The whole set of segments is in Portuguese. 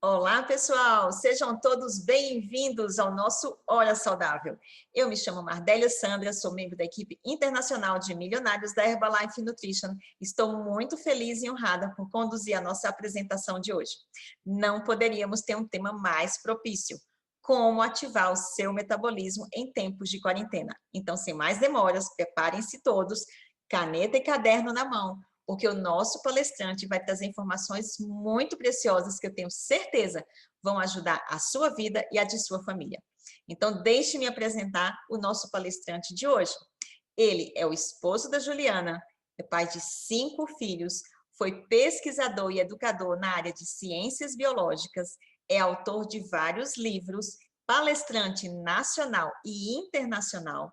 Olá, pessoal! Sejam todos bem-vindos ao nosso Hora Saudável. Eu me chamo Mardélia Sandra, sou membro da equipe internacional de milionários da Herbalife Nutrition. Estou muito feliz e honrada por conduzir a nossa apresentação de hoje. Não poderíamos ter um tema mais propício: como ativar o seu metabolismo em tempos de quarentena. Então, sem mais demoras, preparem-se todos, caneta e caderno na mão, porque o nosso palestrante vai trazer informações muito preciosas que eu tenho certeza vão ajudar a sua vida e a de sua família. Então, deixe-me apresentar o nosso palestrante de hoje. Ele é o esposo da Juliana, é pai de 5 filhos, foi pesquisador e educador na área de ciências biológicas, é autor de vários livros, palestrante nacional e internacional.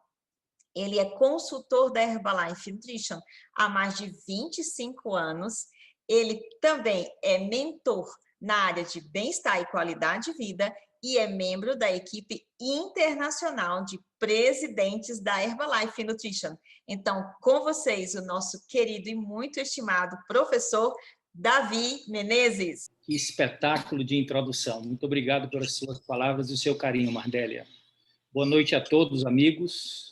Ele é consultor da Herbalife Nutrition há mais de 25 anos. Ele também é mentor na área de bem-estar e qualidade de vida e é membro da equipe internacional de presidentes da Herbalife Nutrition. Então, com vocês, o nosso querido e muito estimado professor Davi Menezes. Que espetáculo de introdução. Muito obrigado pelas suas palavras e o seu carinho, Mardélia. Boa noite a todos, amigos.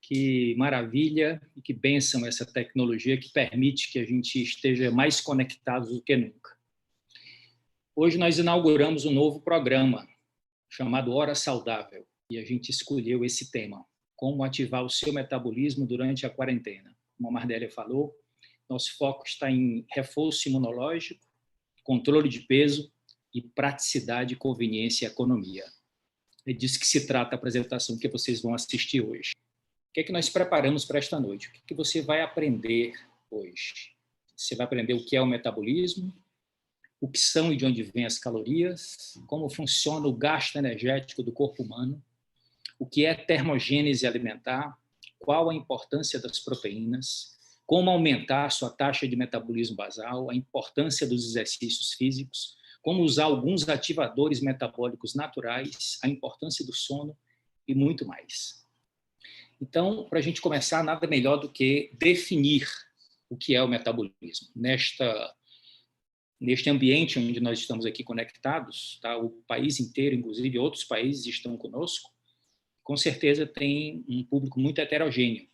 Que maravilha e que bênção essa tecnologia que permite que a gente esteja mais conectados do que nunca. Hoje nós inauguramos um novo programa chamado Hora Saudável e a gente escolheu esse tema: como ativar o seu metabolismo durante a quarentena. Como a Mardélia falou, nosso foco está em reforço imunológico, controle de peso e praticidade, conveniência e economia. É disso que se trata a apresentação que vocês vão assistir hoje. O que é que nós preparamos para esta noite? O que é que você vai aprender hoje? Você vai aprender o que é o metabolismo, o que são e de onde vêm as calorias, como funciona o gasto energético do corpo humano, o que é termogênese alimentar, qual a importância das proteínas, como aumentar a sua taxa de metabolismo basal, a importância dos exercícios físicos, como usar alguns ativadores metabólicos naturais, a importância do sono e muito mais. Então, para a gente começar, nada melhor do que definir o que é o metabolismo. Neste ambiente onde nós estamos aqui conectados, tá? O país inteiro, inclusive outros países estão conosco, com certeza tem um público muito heterogêneo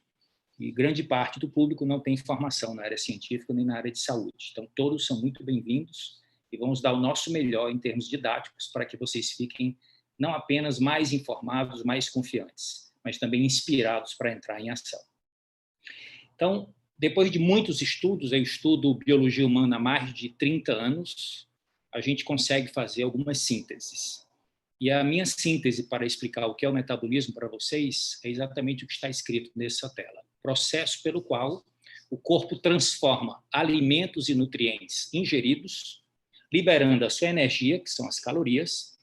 e grande parte do público não tem formação na área científica nem na área de saúde. Então, todos são muito bem-vindos e vamos dar o nosso melhor em termos didáticos para que vocês fiquem não apenas mais informados, mais confiantes, mas também inspirados para entrar em ação. Então, depois de muitos estudos, eu estudo biologia humana há mais de 30 anos, a gente consegue fazer algumas sínteses. E a minha síntese para explicar o que é o metabolismo para vocês é exatamente o que está escrito nessa tela. Processo pelo qual o corpo transforma alimentos e nutrientes ingeridos, liberando a sua energia, que são as calorias,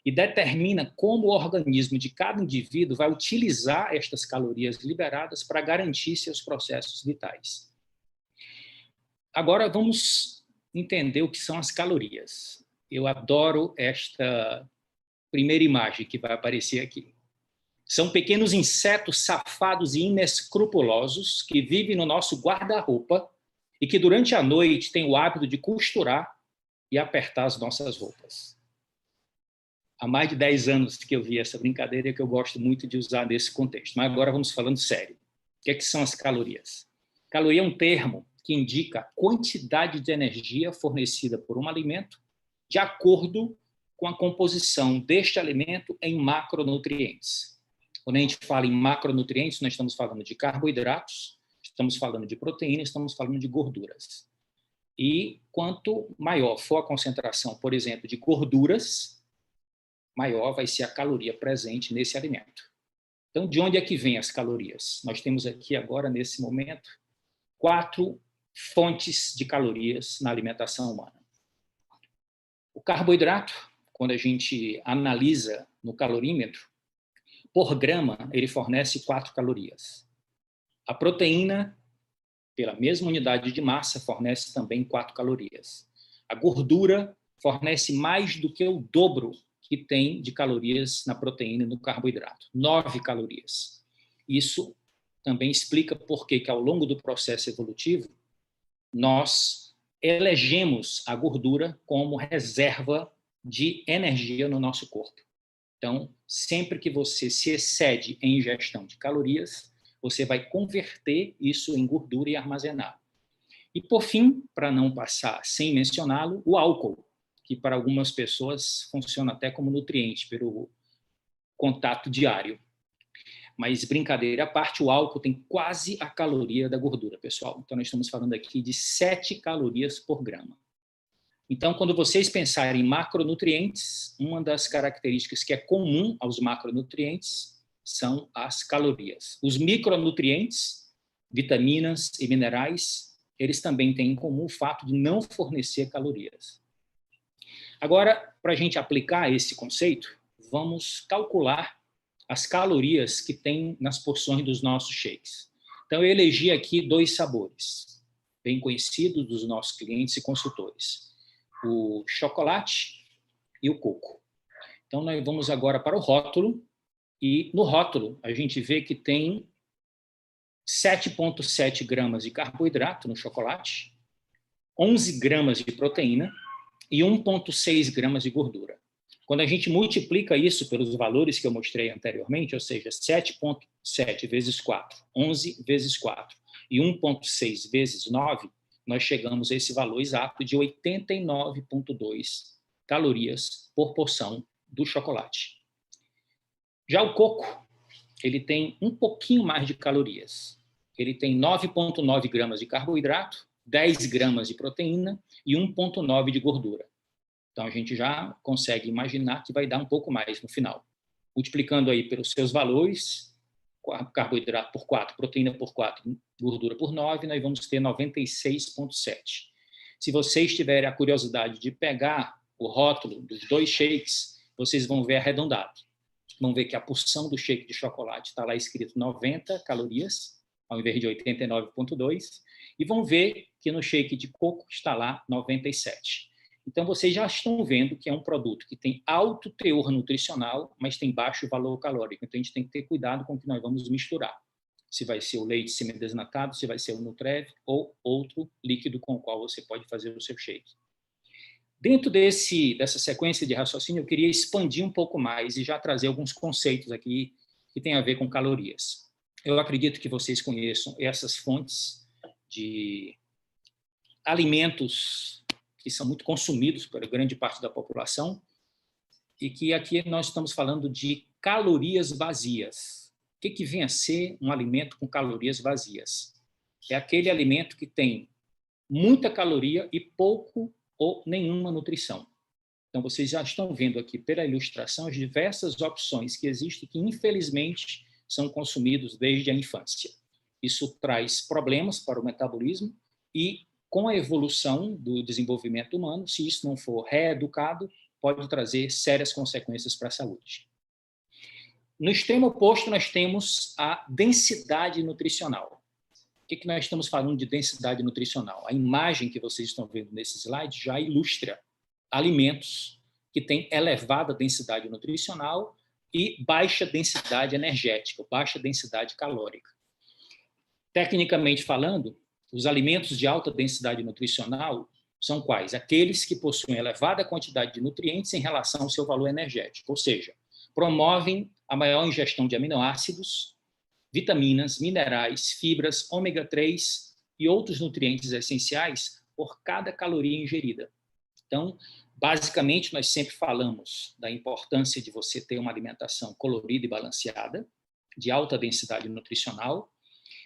e determina como o organismo de cada indivíduo vai utilizar estas calorias liberadas para garantir seus processos vitais. Agora vamos entender o que são as calorias. Eu adoro esta primeira imagem que vai aparecer aqui. São pequenos insetos safados e inescrupulosos que vivem no nosso guarda-roupa e que durante a noite têm o hábito de costurar e apertar as nossas roupas. Há mais de 10 anos que eu vi essa brincadeira que eu gosto muito de usar nesse contexto. Mas agora vamos falando sério. O que é que são as calorias? Caloria é um termo que indica a quantidade de energia fornecida por um alimento de acordo com a composição deste alimento em macronutrientes. Quando a gente fala em macronutrientes, nós estamos falando de carboidratos, estamos falando de proteínas, estamos falando de gorduras. E quanto maior for a concentração, por exemplo, de gorduras, maior vai ser a caloria presente nesse alimento. Então, de onde é que vêm as calorias? Nós temos aqui agora, nesse momento, 4 fontes de calorias na alimentação humana. O carboidrato, quando a gente analisa no calorímetro, por grama, ele fornece 4 calorias. A proteína, pela mesma unidade de massa, fornece também 4 calorias. A gordura fornece mais do que o dobro que tem de calorias na proteína e no carboidrato, 9 calorias. Isso também explica por que ao longo do processo evolutivo, nós elegemos a gordura como reserva de energia no nosso corpo. Então, sempre que você se excede em ingestão de calorias, você vai converter isso em gordura e armazenar. E, por fim, para não passar sem mencioná-lo, o álcool, que para algumas pessoas funciona até como nutriente pelo contato diário. Mas, brincadeira à parte, o álcool tem quase a caloria da gordura, pessoal. Então, nós estamos falando aqui de 7 calorias por grama. Então, quando vocês pensarem em macronutrientes, uma das características que é comum aos macronutrientes são as calorias. Os micronutrientes, vitaminas e minerais, eles também têm em comum o fato de não fornecer calorias. Agora, para a gente aplicar esse conceito, vamos calcular as calorias que tem nas porções dos nossos shakes. Então, eu elegi aqui 2 sabores, bem conhecidos dos nossos clientes e consultores: o chocolate e o coco. Então, nós vamos agora para o rótulo, e no rótulo a gente vê que tem 7,7 gramas de carboidrato no chocolate, 11 gramas de proteína e 1,6 gramas de gordura. Quando a gente multiplica isso pelos valores que eu mostrei anteriormente, ou seja, 7,7 vezes 4, 11 vezes 4 e 1,6 vezes 9, nós chegamos a esse valor exato de 89,2 calorias por porção do chocolate. Já o coco, ele tem um pouquinho mais de calorias. Ele tem 9,9 gramas de carboidrato, 10 gramas de proteína e 1,9 de gordura. Então, a gente já consegue imaginar que vai dar um pouco mais no final. Multiplicando aí pelos seus valores, carboidrato por 4, proteína por 4, gordura por 9, nós vamos ter 96,7. Se vocês tiverem a curiosidade de pegar o rótulo dos 2 shakes, vocês vão ver arredondado. Vão ver que a porção do shake de chocolate está lá escrito 90 calorias, ao invés de 89,2, e vão ver que no shake de coco está lá 97. Então, vocês já estão vendo que é um produto que tem alto teor nutricional, mas tem baixo valor calórico. Então, a gente tem que ter cuidado com o que nós vamos misturar. Se vai ser o leite semidesnatado, se vai ser o Nutrev ou outro líquido com o qual você pode fazer o seu shake. Dentro dessa sequência de raciocínio, eu queria expandir um pouco mais e já trazer alguns conceitos aqui que têm a ver com calorias. Eu acredito que vocês conheçam essas fontes de alimentos que são muito consumidos por grande parte da população, e que aqui nós estamos falando de calorias vazias. O que vem a ser um alimento com calorias vazias? É aquele alimento que tem muita caloria e pouco ou nenhuma nutrição. Então, vocês já estão vendo aqui pela ilustração as diversas opções que existem que, infelizmente, são consumidos desde a infância. Isso traz problemas para o metabolismo e, com a evolução do desenvolvimento humano, se isso não for reeducado, pode trazer sérias consequências para a saúde. No extremo oposto, nós temos a densidade nutricional. O que nós estamos falando de densidade nutricional? A imagem que vocês estão vendo nesse slide já ilustra alimentos que têm elevada densidade nutricional e baixa densidade energética, baixa densidade calórica. Tecnicamente falando, os alimentos de alta densidade nutricional são quais? Aqueles que possuem elevada quantidade de nutrientes em relação ao seu valor energético, ou seja, promovem a maior ingestão de aminoácidos, vitaminas, minerais, fibras, ômega 3 e outros nutrientes essenciais por cada caloria ingerida. Então, basicamente, nós sempre falamos da importância de você ter uma alimentação colorida e balanceada, de alta densidade nutricional,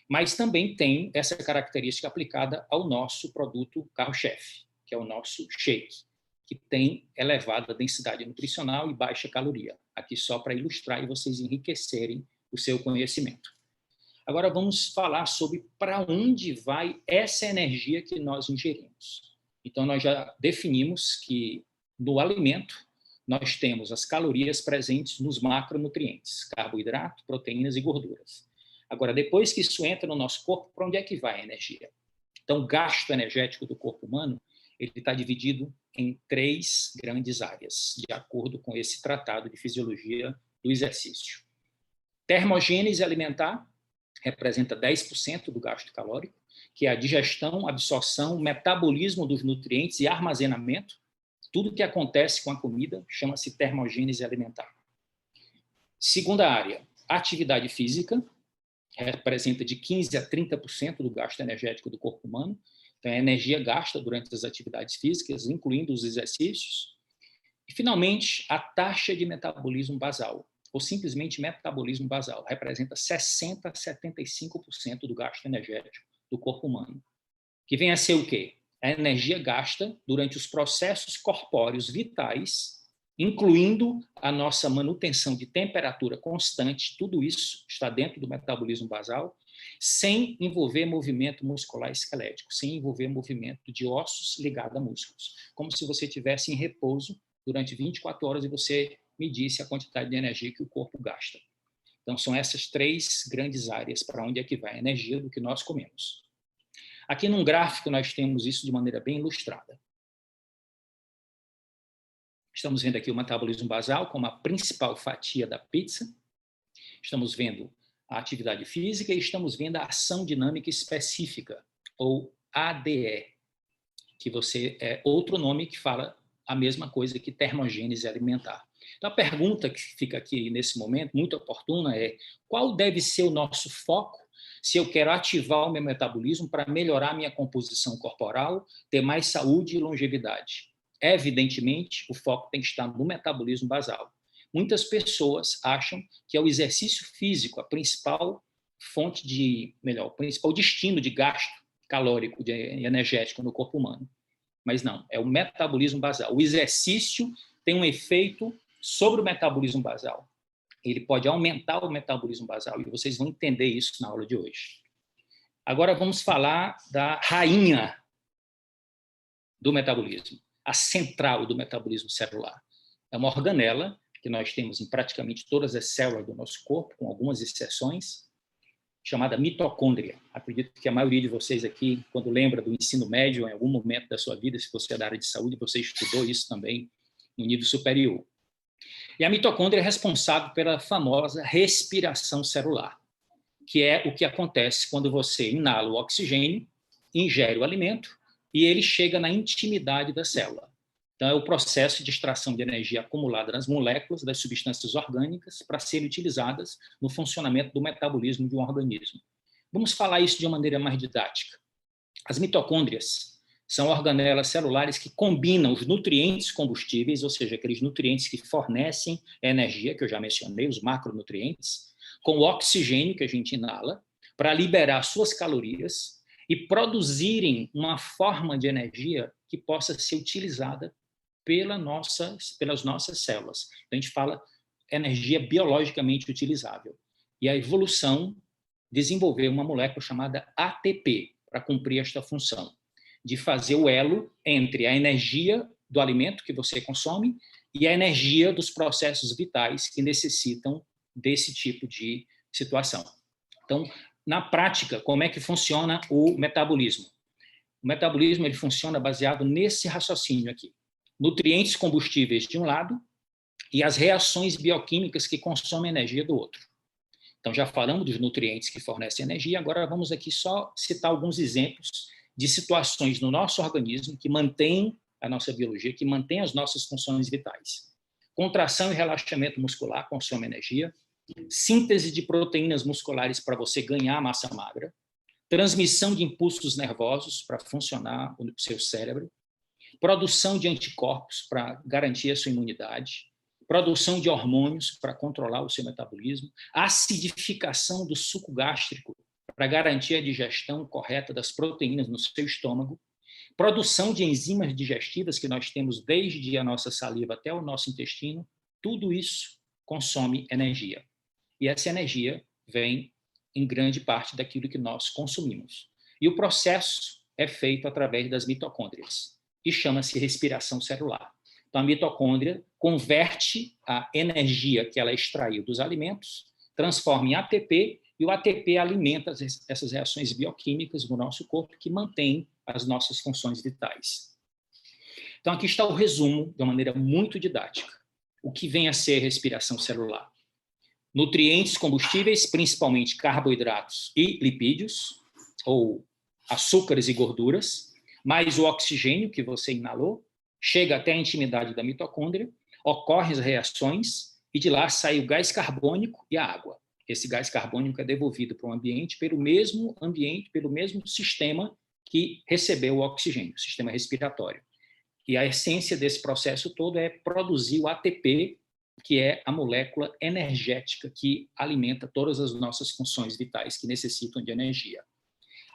mas também tem essa característica aplicada ao nosso produto carro-chefe, que é o nosso shake, que tem elevada densidade nutricional e baixa caloria. Aqui só para ilustrar e vocês enriquecerem o seu conhecimento. Agora vamos falar sobre para onde vai essa energia que nós ingerimos. Então, nós já definimos que no alimento nós temos as calorias presentes nos macronutrientes, carboidrato, proteínas e gorduras. Agora, depois que isso entra no nosso corpo, para onde é que vai a energia? Então, o gasto energético do corpo humano ele está dividido em 3 grandes áreas, de acordo com esse tratado de fisiologia do exercício. Termogênese alimentar representa 10% do gasto calórico, que é a digestão, absorção, metabolismo dos nutrientes e armazenamento. Tudo que acontece com a comida chama-se termogênese alimentar. Segunda área, atividade física, representa de 15% a 30% do gasto energético do corpo humano. Então, é energia gasta durante as atividades físicas, incluindo os exercícios. E, finalmente, a taxa de metabolismo basal, ou simplesmente metabolismo basal, representa 60% a 75% do gasto energético do corpo humano. Que vem a ser o quê? A energia gasta durante os processos corpóreos vitais, incluindo a nossa manutenção de temperatura constante, tudo isso está dentro do metabolismo basal, sem envolver movimento muscular esquelético, sem envolver movimento de ossos ligado a músculos, como se você estivesse em repouso durante 24 horas e você medisse a quantidade de energia que o corpo gasta. Então, são essas 3 grandes áreas para onde é que vai a energia do que nós comemos. Aqui num gráfico nós temos isso de maneira bem ilustrada. Estamos vendo aqui o metabolismo basal como a principal fatia da pizza. Estamos vendo a atividade física e estamos vendo a ação dinâmica específica, ou ADE, que é outro nome que fala a mesma coisa que termogênese alimentar. Então, a pergunta que fica aqui nesse momento, muito oportuna, é: qual deve ser o nosso foco se eu quero ativar o meu metabolismo para melhorar a minha composição corporal, ter mais saúde e longevidade? Evidentemente, o foco tem que estar no metabolismo basal. Muitas pessoas acham que é o exercício físico a principal fonte o principal destino de gasto calórico e energético no corpo humano. Mas não, é o metabolismo basal. O exercício tem um efeito sobre o metabolismo basal. Ele pode aumentar o metabolismo basal, e vocês vão entender isso na aula de hoje. Agora vamos falar da rainha do metabolismo, a central do metabolismo celular. É uma organela que nós temos em praticamente todas as células do nosso corpo, com algumas exceções, chamada mitocôndria. Acredito que a maioria de vocês aqui, quando lembra do ensino médio, em algum momento da sua vida, se você é da área de saúde, você estudou isso também no nível superior. E a mitocôndria é responsável pela famosa respiração celular, que é o que acontece quando você inala o oxigênio, ingere o alimento e ele chega na intimidade da célula. Então, é o processo de extração de energia acumulada nas moléculas das substâncias orgânicas para serem utilizadas no funcionamento do metabolismo de um organismo. Vamos falar isso de uma maneira mais didática. As mitocôndrias são organelas celulares que combinam os nutrientes combustíveis, ou seja, aqueles nutrientes que fornecem energia, que eu já mencionei, os macronutrientes, com o oxigênio que a gente inala, para liberar suas calorias e produzirem uma forma de energia que possa ser utilizada pelas nossas células. Então, a gente fala energia biologicamente utilizável. E a evolução desenvolveu uma molécula chamada ATP para cumprir esta função, de fazer o elo entre a energia do alimento que você consome e a energia dos processos vitais que necessitam desse tipo de situação. Então, na prática, como é que funciona o metabolismo? O metabolismo ele funciona baseado nesse raciocínio aqui. Nutrientes combustíveis de um lado e as reações bioquímicas que consomem energia do outro. Então, já falamos dos nutrientes que fornecem energia, agora vamos aqui só citar alguns exemplos de situações no nosso organismo que mantêm a nossa biologia, que mantêm as nossas funções vitais. Contração e relaxamento muscular consomem energia, síntese de proteínas musculares para você ganhar massa magra, transmissão de impulsos nervosos para funcionar o seu cérebro, produção de anticorpos para garantir a sua imunidade, produção de hormônios para controlar o seu metabolismo, acidificação do suco gástrico para garantir a digestão correta das proteínas no seu estômago, produção de enzimas digestivas que nós temos desde a nossa saliva até o nosso intestino, tudo isso consome energia. E essa energia vem em grande parte daquilo que nós consumimos. E o processo é feito através das mitocôndrias e chama-se respiração celular. Então, a mitocôndria converte a energia que ela extraiu dos alimentos, transforma em ATP, e o ATP alimenta essas reações bioquímicas no nosso corpo que mantêm as nossas funções vitais. Então, aqui está o resumo, de uma maneira muito didática. O que vem a ser respiração celular? Nutrientes combustíveis, principalmente carboidratos e lipídios, ou açúcares e gorduras, mais o oxigênio que você inalou, chega até a intimidade da mitocôndria, ocorrem as reações e de lá sai o gás carbônico e a água. Esse gás carbônico é devolvido para o ambiente, pelo mesmo sistema que recebeu o oxigênio, o sistema respiratório. E a essência desse processo todo é produzir o ATP, que é a molécula energética que alimenta todas as nossas funções vitais que necessitam de energia.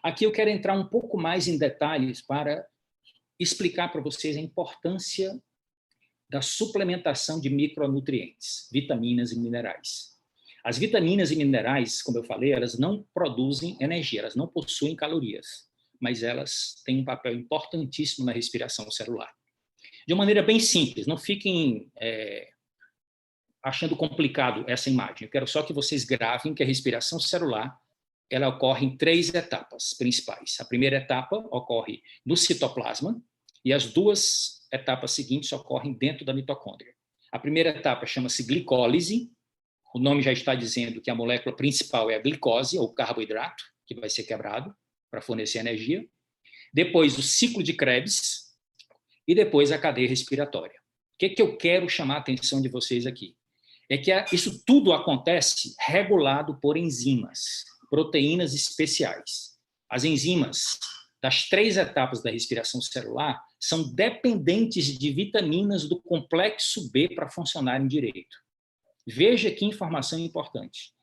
Aqui eu quero entrar um pouco mais em detalhes para explicar para vocês a importância da suplementação de micronutrientes, vitaminas e minerais. As vitaminas e minerais, como eu falei, elas não produzem energia, elas não possuem calorias, mas elas têm um papel importantíssimo na respiração celular. De uma maneira bem simples, não fiquem achando complicado essa imagem. Eu quero só que vocês gravem que a respiração celular ela ocorre em 3 etapas principais. A primeira etapa ocorre no citoplasma e as 2 etapas seguintes ocorrem dentro da mitocôndria. A primeira etapa chama-se glicólise. O nome já está dizendo que a molécula principal é a glicose, ou carboidrato, que vai ser quebrado para fornecer energia. Depois, o ciclo de Krebs e depois a cadeia respiratória. O que eu quero chamar a atenção de vocês aqui? É que isso tudo acontece regulado por enzimas, proteínas especiais. As enzimas das 3 etapas da respiração celular são dependentes de vitaminas do complexo B para funcionarem direito. Veja que informação importante.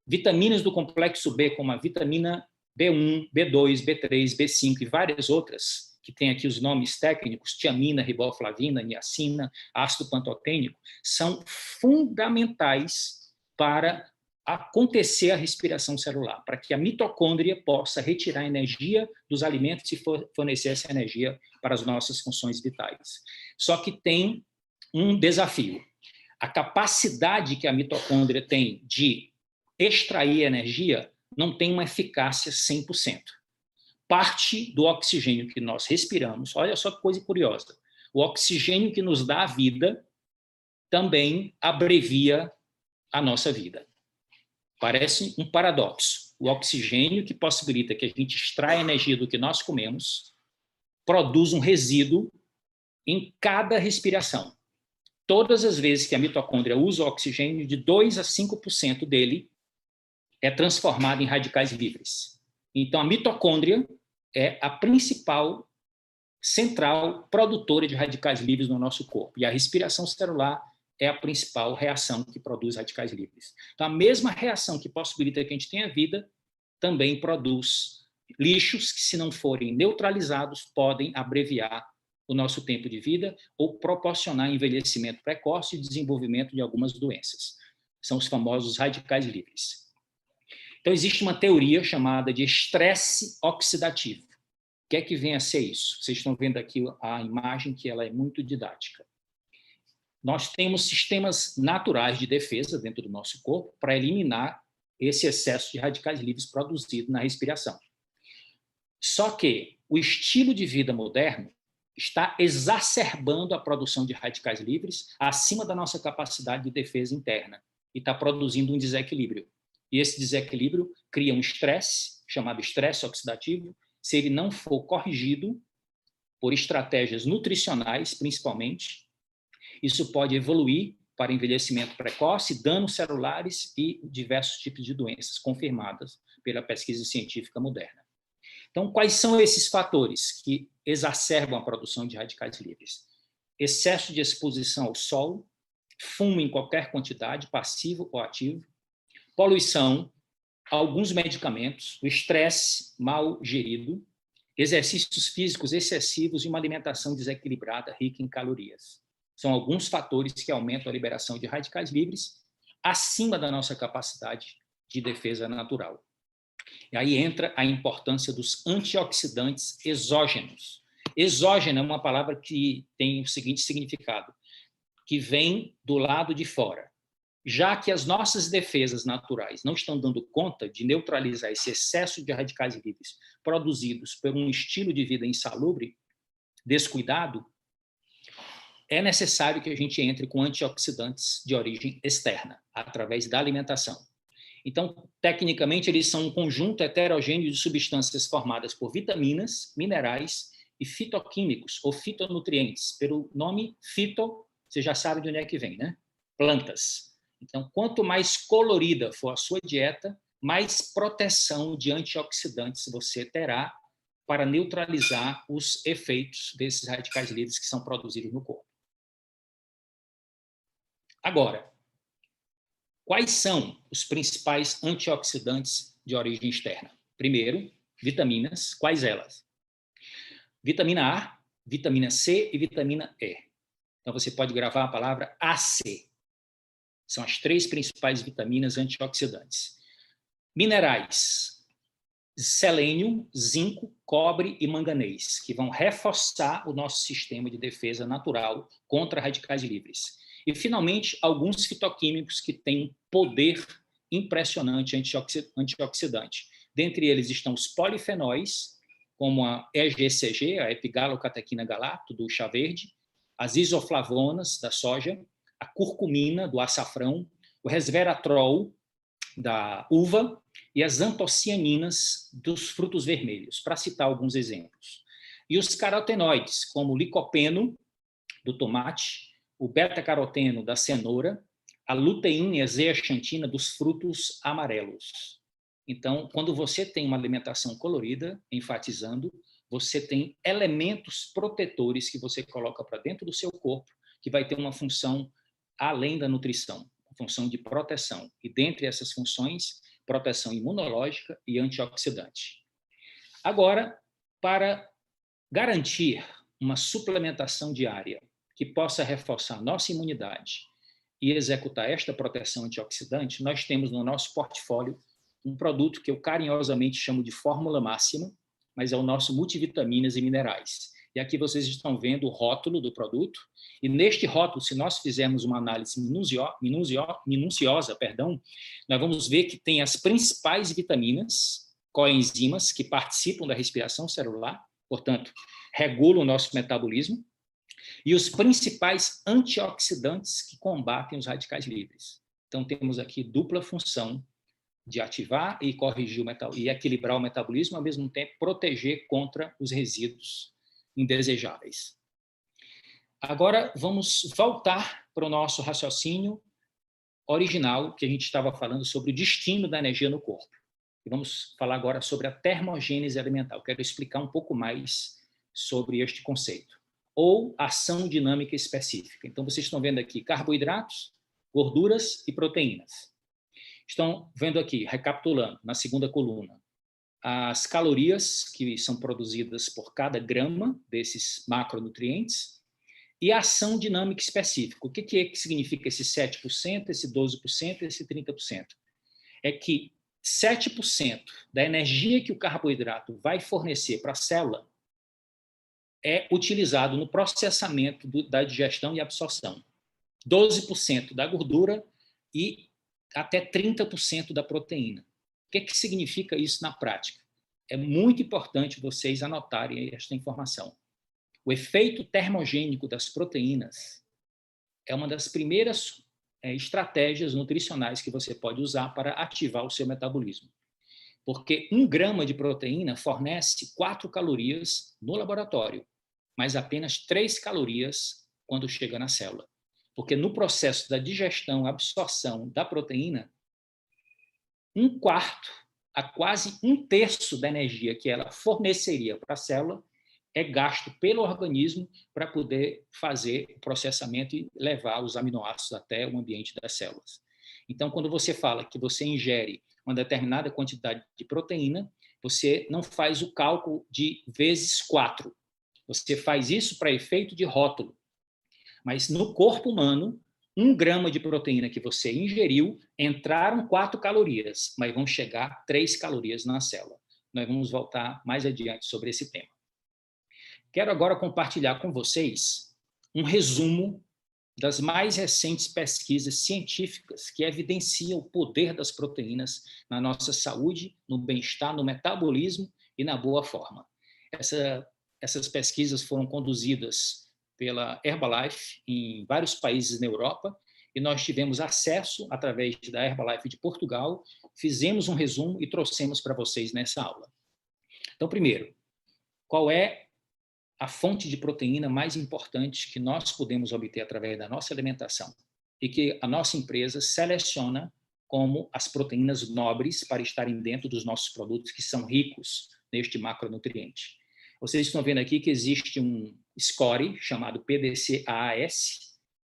Vitaminas do complexo B, como a vitamina B1, B2, B3, B5 e várias outras, que tem aqui os nomes técnicos, tiamina, riboflavina, niacina, ácido pantotênico, são fundamentais para acontecer a respiração celular, para que a mitocôndria possa retirar energia dos alimentos e fornecer essa energia para as nossas funções vitais. Só que tem um desafio. A capacidade que a mitocôndria tem de extrair energia não tem uma eficácia 100%. Parte do oxigênio que nós respiramos, olha só que coisa curiosa, o oxigênio que nos dá a vida também abrevia a nossa vida. Parece um paradoxo. O oxigênio que possibilita que a gente extraia energia do que nós comemos produz um resíduo em cada respiração. Todas as vezes que a mitocôndria usa o oxigênio, de 2 a 5% dele é transformado em radicais livres. Então, a mitocôndria é a principal central produtora de radicais livres no nosso corpo. E a respiração celular é a principal reação que produz radicais livres. Então, a mesma reação que possibilita que a gente tenha vida também produz lixos que, se não forem neutralizados, podem abreviar o nosso tempo de vida ou proporcionar envelhecimento precoce e desenvolvimento de algumas doenças. São os famosos radicais livres. Então, existe uma teoria chamada de estresse oxidativo. O que é que vem a ser isso? Vocês estão vendo aqui a imagem, que ela é muito didática. Nós temos sistemas naturais de defesa dentro do nosso corpo para eliminar esse excesso de radicais livres produzido na respiração. Só que o estilo de vida moderno está exacerbando a produção de radicais livres acima da nossa capacidade de defesa interna e está produzindo um desequilíbrio. E esse desequilíbrio cria um estresse, chamado estresse oxidativo. Se ele não for corrigido por estratégias nutricionais, principalmente, isso pode evoluir para envelhecimento precoce, danos celulares e diversos tipos de doenças confirmadas pela pesquisa científica moderna. Então, quais são esses fatores que exacerbam a produção de radicais livres? Excesso de exposição ao sol, fumo em qualquer quantidade, passivo ou ativo, poluição, alguns medicamentos, o estresse mal gerido, exercícios físicos excessivos e uma alimentação desequilibrada, rica em calorias. São alguns fatores que aumentam a liberação de radicais livres acima da nossa capacidade de defesa natural. E aí entra a importância dos antioxidantes exógenos. Exógeno é uma palavra que tem o seguinte significado, que vem do lado de fora. Já que as nossas defesas naturais não estão dando conta de neutralizar esse excesso de radicais livres produzidos por um estilo de vida insalubre, descuidado, é necessário que a gente entre com antioxidantes de origem externa, através da alimentação. Então, tecnicamente, eles são um conjunto heterogêneo de substâncias formadas por vitaminas, minerais e fitoquímicos ou fitonutrientes. Pelo nome fito, você já sabe de onde é que vem, né? Plantas. Então, quanto mais colorida for a sua dieta, mais proteção de antioxidantes você terá para neutralizar os efeitos desses radicais livres que são produzidos no corpo. Agora, quais são os principais antioxidantes de origem externa? Primeiro, vitaminas. Quais elas? Vitamina A, vitamina C e vitamina E. Então, você pode gravar a palavra AC. São as 3 principais vitaminas antioxidantes. Minerais: selênio, zinco, cobre e manganês, que vão reforçar o nosso sistema de defesa natural contra radicais livres. E, finalmente, alguns fitoquímicos que têm um poder impressionante antioxidante. Dentre eles estão os polifenóis, como a EGCG, a epigalocatequina galacto, do chá verde, as isoflavonas, da soja, a curcumina, do açafrão, o resveratrol, da uva, e as antocianinas, dos frutos vermelhos, para citar alguns exemplos. E os carotenoides, como o licopeno, do tomate, o beta-caroteno, da cenoura, a luteína e a zeaxantina, dos frutos amarelos. Então, quando você tem uma alimentação colorida, enfatizando, você tem elementos protetores que você coloca para dentro do seu corpo, que vai ter uma função além da nutrição, uma função de proteção. E dentre essas funções, proteção imunológica e antioxidante. Agora, para garantir uma suplementação diária que possa reforçar nossa imunidade e executar esta proteção antioxidante, nós temos no nosso portfólio um produto que eu carinhosamente chamo de fórmula máxima, mas é o nosso multivitaminas e minerais. E aqui vocês estão vendo o rótulo do produto, e neste rótulo, se nós fizermos uma análise minuciosa, nós vamos ver que tem as principais vitaminas, coenzimas, que participam da respiração celular, portanto, regulam o nosso metabolismo, e os principais antioxidantes que combatem os radicais livres. Então, temos aqui dupla função de ativar e corrigir e equilibrar o metabolismo, ao mesmo tempo proteger contra os resíduos indesejáveis. Agora, vamos voltar para o nosso raciocínio original, que a gente estava falando sobre o destino da energia no corpo. E vamos falar agora sobre a termogênese alimentar. Eu quero explicar um pouco mais sobre este conceito. Ou ação dinâmica específica. Então, vocês estão vendo aqui carboidratos, gorduras e proteínas. Estão vendo aqui, recapitulando, na segunda coluna, as calorias que são produzidas por cada grama desses macronutrientes e a ação dinâmica específica. O que é que significa esse 7%, esse 12%, esse 30%? É que 7% da energia que o carboidrato vai fornecer para a célula é utilizado no processamento da digestão e absorção. 12% da gordura e até 30% da proteína. O que significa isso na prática? É muito importante vocês anotarem esta informação. O efeito termogênico das proteínas é uma das primeiras estratégias nutricionais que você pode usar para ativar o seu metabolismo. Porque 1 grama de proteína fornece 4 calorias no laboratório, mas apenas 3 calorias quando chega na célula. Porque no processo da digestão, absorção da proteína, 1/4 a quase 1/3 da energia que ela forneceria para a célula é gasto pelo organismo para poder fazer o processamento e levar os aminoácidos até o ambiente das células. Então, quando você fala que você ingere uma determinada quantidade de proteína, você não faz o cálculo de vezes 4. Você faz isso para efeito de rótulo. Mas no corpo humano, 1 grama de proteína que você ingeriu, entraram 4 calorias, mas vão chegar 3 calorias na célula. Nós vamos voltar mais adiante sobre esse tema. Quero agora compartilhar com vocês um resumo das mais recentes pesquisas científicas que evidenciam o poder das proteínas na nossa saúde, no bem-estar, no metabolismo e na boa forma. Essas pesquisas foram conduzidas pela Herbalife em vários países na Europa, e nós tivemos acesso, através da Herbalife de Portugal, fizemos um resumo e trouxemos para vocês nessa aula. Então, primeiro, qual é a fonte de proteína mais importante que nós podemos obter através da nossa alimentação e que a nossa empresa seleciona como as proteínas nobres para estarem dentro dos nossos produtos que são ricos neste macronutriente. Vocês estão vendo aqui que existe um score chamado PDCAAS,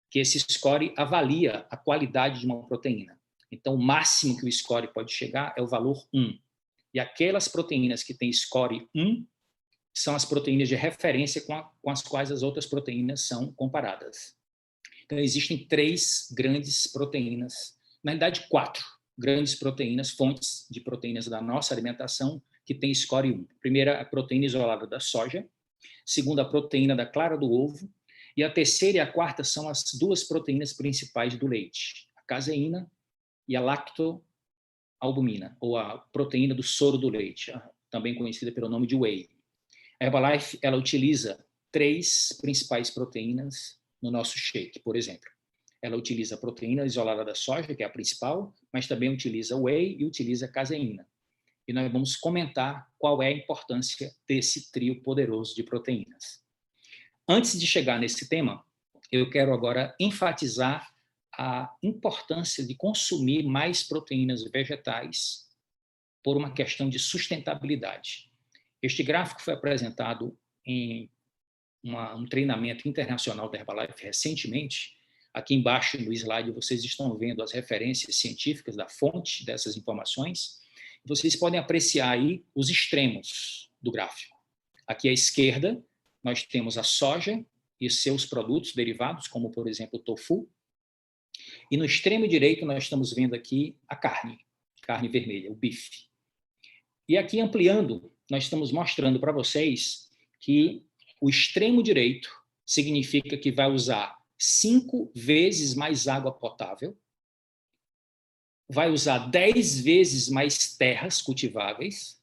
que esse score avalia a qualidade de uma proteína. Então, o máximo que o score pode chegar é o valor 1. E aquelas proteínas que têm score 1 são as proteínas de referência com as quais as outras proteínas são comparadas. Então, existem 3 grandes proteínas, na realidade 4 grandes proteínas, fontes de proteínas da nossa alimentação, que tem score 1. A primeira, a proteína isolada da soja. Segunda, a proteína da clara do ovo. E a terceira e a quarta são as 2 proteínas principais do leite, a caseína e a lactoalbumina, ou a proteína do soro do leite, também conhecida pelo nome de whey. A Herbalife, ela utiliza 3 principais proteínas no nosso shake, por exemplo. Ela utiliza a proteína isolada da soja, que é a principal, mas também utiliza whey e utiliza caseína. E nós vamos comentar qual é a importância desse trio poderoso de proteínas. Antes de chegar nesse tema, eu quero agora enfatizar a importância de consumir mais proteínas vegetais por uma questão de sustentabilidade. Este gráfico foi apresentado em um treinamento internacional da Herbalife recentemente. Aqui embaixo no slide vocês estão vendo as referências científicas da fonte dessas informações. Vocês podem apreciar aí os extremos do gráfico. Aqui à esquerda, nós temos a soja e seus produtos derivados, como, por exemplo, o tofu. E no extremo direito, nós estamos vendo aqui a carne vermelha, o bife. E aqui, ampliando, nós estamos mostrando para vocês que o extremo direito significa que vai usar 5 vezes mais água potável, vai usar 10 vezes mais terras cultiváveis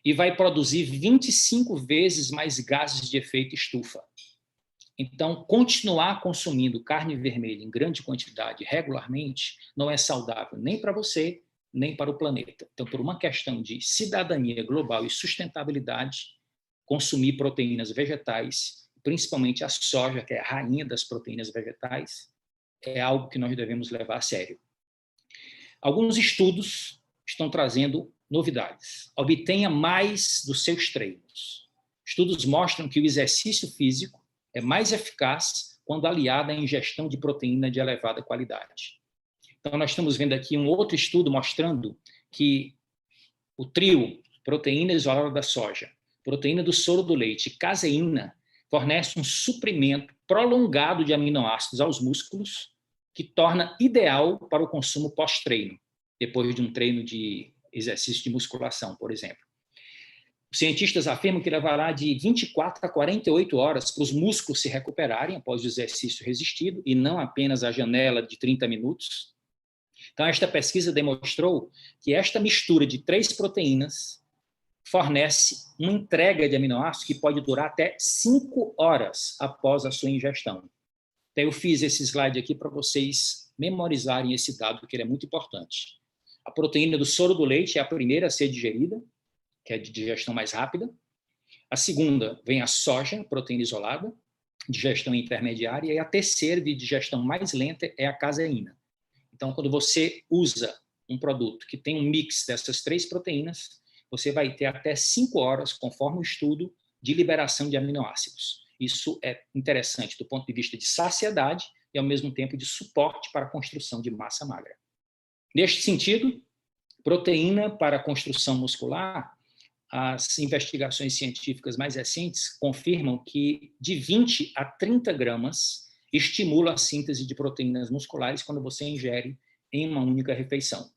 e vai produzir 25 vezes mais gases de efeito estufa. Então, continuar consumindo carne vermelha em grande quantidade regularmente não é saudável nem para você, nem para o planeta. Então, por uma questão de cidadania global e sustentabilidade, consumir proteínas vegetais, principalmente a soja, que é a rainha das proteínas vegetais, é algo que nós devemos levar a sério. Alguns estudos estão trazendo novidades. Obtenha mais dos seus treinos. Estudos mostram que o exercício físico é mais eficaz quando aliado à ingestão de proteína de elevada qualidade. Então, nós estamos vendo aqui um outro estudo mostrando que o trio, proteína isolada da soja, proteína do soro do leite e caseína, fornece um suprimento prolongado de aminoácidos aos músculos, que torna ideal para o consumo pós-treino, depois de um treino de exercício de musculação, por exemplo. Os cientistas afirmam que levará de 24 a 48 horas para os músculos se recuperarem após o exercício resistido, e não apenas a janela de 30 minutos. Então, esta pesquisa demonstrou que esta mistura de 3 proteínas fornece uma entrega de aminoácidos que pode durar até 5 horas após a sua ingestão. Então, eu fiz esse slide aqui para vocês memorizarem esse dado, que ele é muito importante. A proteína do soro do leite é a primeira a ser digerida, que é de digestão mais rápida. A segunda vem a soja, proteína isolada, digestão intermediária. E a terceira, de digestão mais lenta, é a caseína. Então, quando você usa um produto que tem um mix dessas 3 proteínas, você vai ter até 5 horas, conforme o estudo, de liberação de aminoácidos. Isso é interessante do ponto de vista de saciedade e, ao mesmo tempo, de suporte para a construção de massa magra. Neste sentido, proteína para a construção muscular, as investigações científicas mais recentes confirmam que de 20 a 30 gramas estimula a síntese de proteínas musculares quando você ingere em uma única refeição.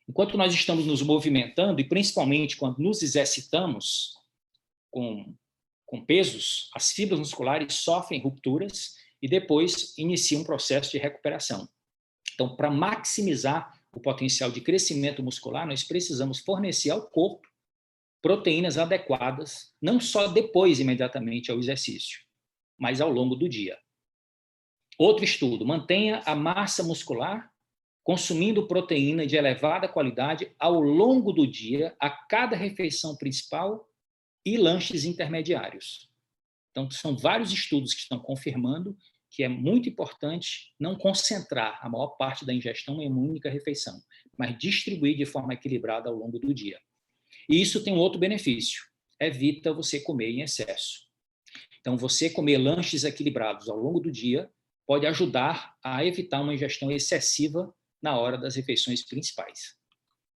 Enquanto nós estamos nos movimentando, e principalmente quando nos exercitamos com pesos, as fibras musculares sofrem rupturas e depois iniciam um processo de recuperação. Então, para maximizar o potencial de crescimento muscular, nós precisamos fornecer ao corpo proteínas adequadas, não só depois, imediatamente, ao exercício, mas ao longo do dia. Outro estudo, mantenha a massa muscular consumindo proteína de elevada qualidade ao longo do dia, a cada refeição principal e lanches intermediários. Então, são vários estudos que estão confirmando que é muito importante não concentrar a maior parte da ingestão em uma única refeição, mas distribuir de forma equilibrada ao longo do dia. E isso tem um outro benefício: evita você comer em excesso. Então, você comer lanches equilibrados ao longo do dia pode ajudar a evitar uma ingestão excessiva na hora das refeições principais.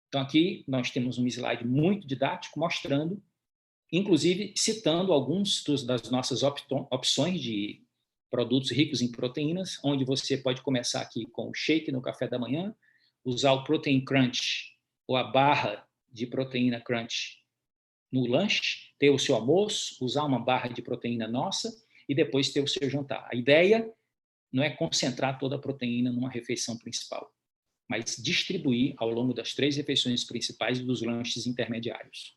Então, aqui nós temos um slide muito didático mostrando, inclusive citando alguns das nossas opções de produtos ricos em proteínas, onde você pode começar aqui com o shake no café da manhã, usar o Protein Crunch ou a barra de proteína Crunch no lanche, ter o seu almoço, usar uma barra de proteína nossa e depois ter o seu jantar. A ideia não é concentrar toda a proteína numa refeição principal, mas distribuir ao longo das 3 refeições principais e dos lanches intermediários.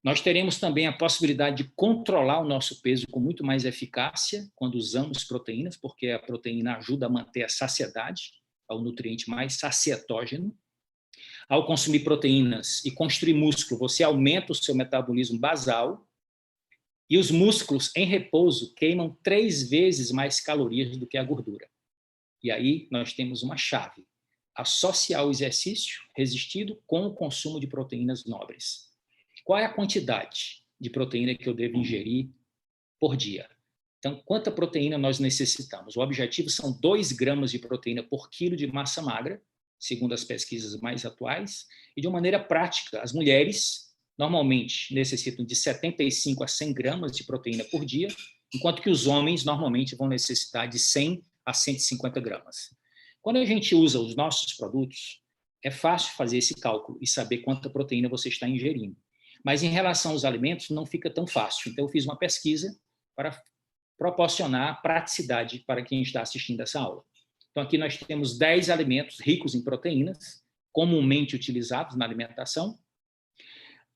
Nós teremos também a possibilidade de controlar o nosso peso com muito mais eficácia quando usamos proteínas, porque a proteína ajuda a manter a saciedade, é o nutriente mais sacietógeno. Ao consumir proteínas e construir músculo, você aumenta o seu metabolismo basal e os músculos em repouso queimam 3 vezes mais calorias do que a gordura. E aí nós temos uma chave: associar o exercício resistido com o consumo de proteínas nobres. Qual é a quantidade de proteína que eu devo ingerir por dia? Então, quanta proteína nós necessitamos? O objetivo são 2 gramas de proteína por quilo de massa magra, segundo as pesquisas mais atuais, e de uma maneira prática, as mulheres normalmente necessitam de 75 a 100 gramas de proteína por dia, enquanto que os homens normalmente vão necessitar de 100 a 150 gramas. Quando a gente usa os nossos produtos, é fácil fazer esse cálculo e saber quanta proteína você está ingerindo. Mas em relação aos alimentos, não fica tão fácil. Então, eu fiz uma pesquisa para proporcionar praticidade para quem está assistindo essa aula. Então, aqui nós temos 10 alimentos ricos em proteínas, comumente utilizados na alimentação,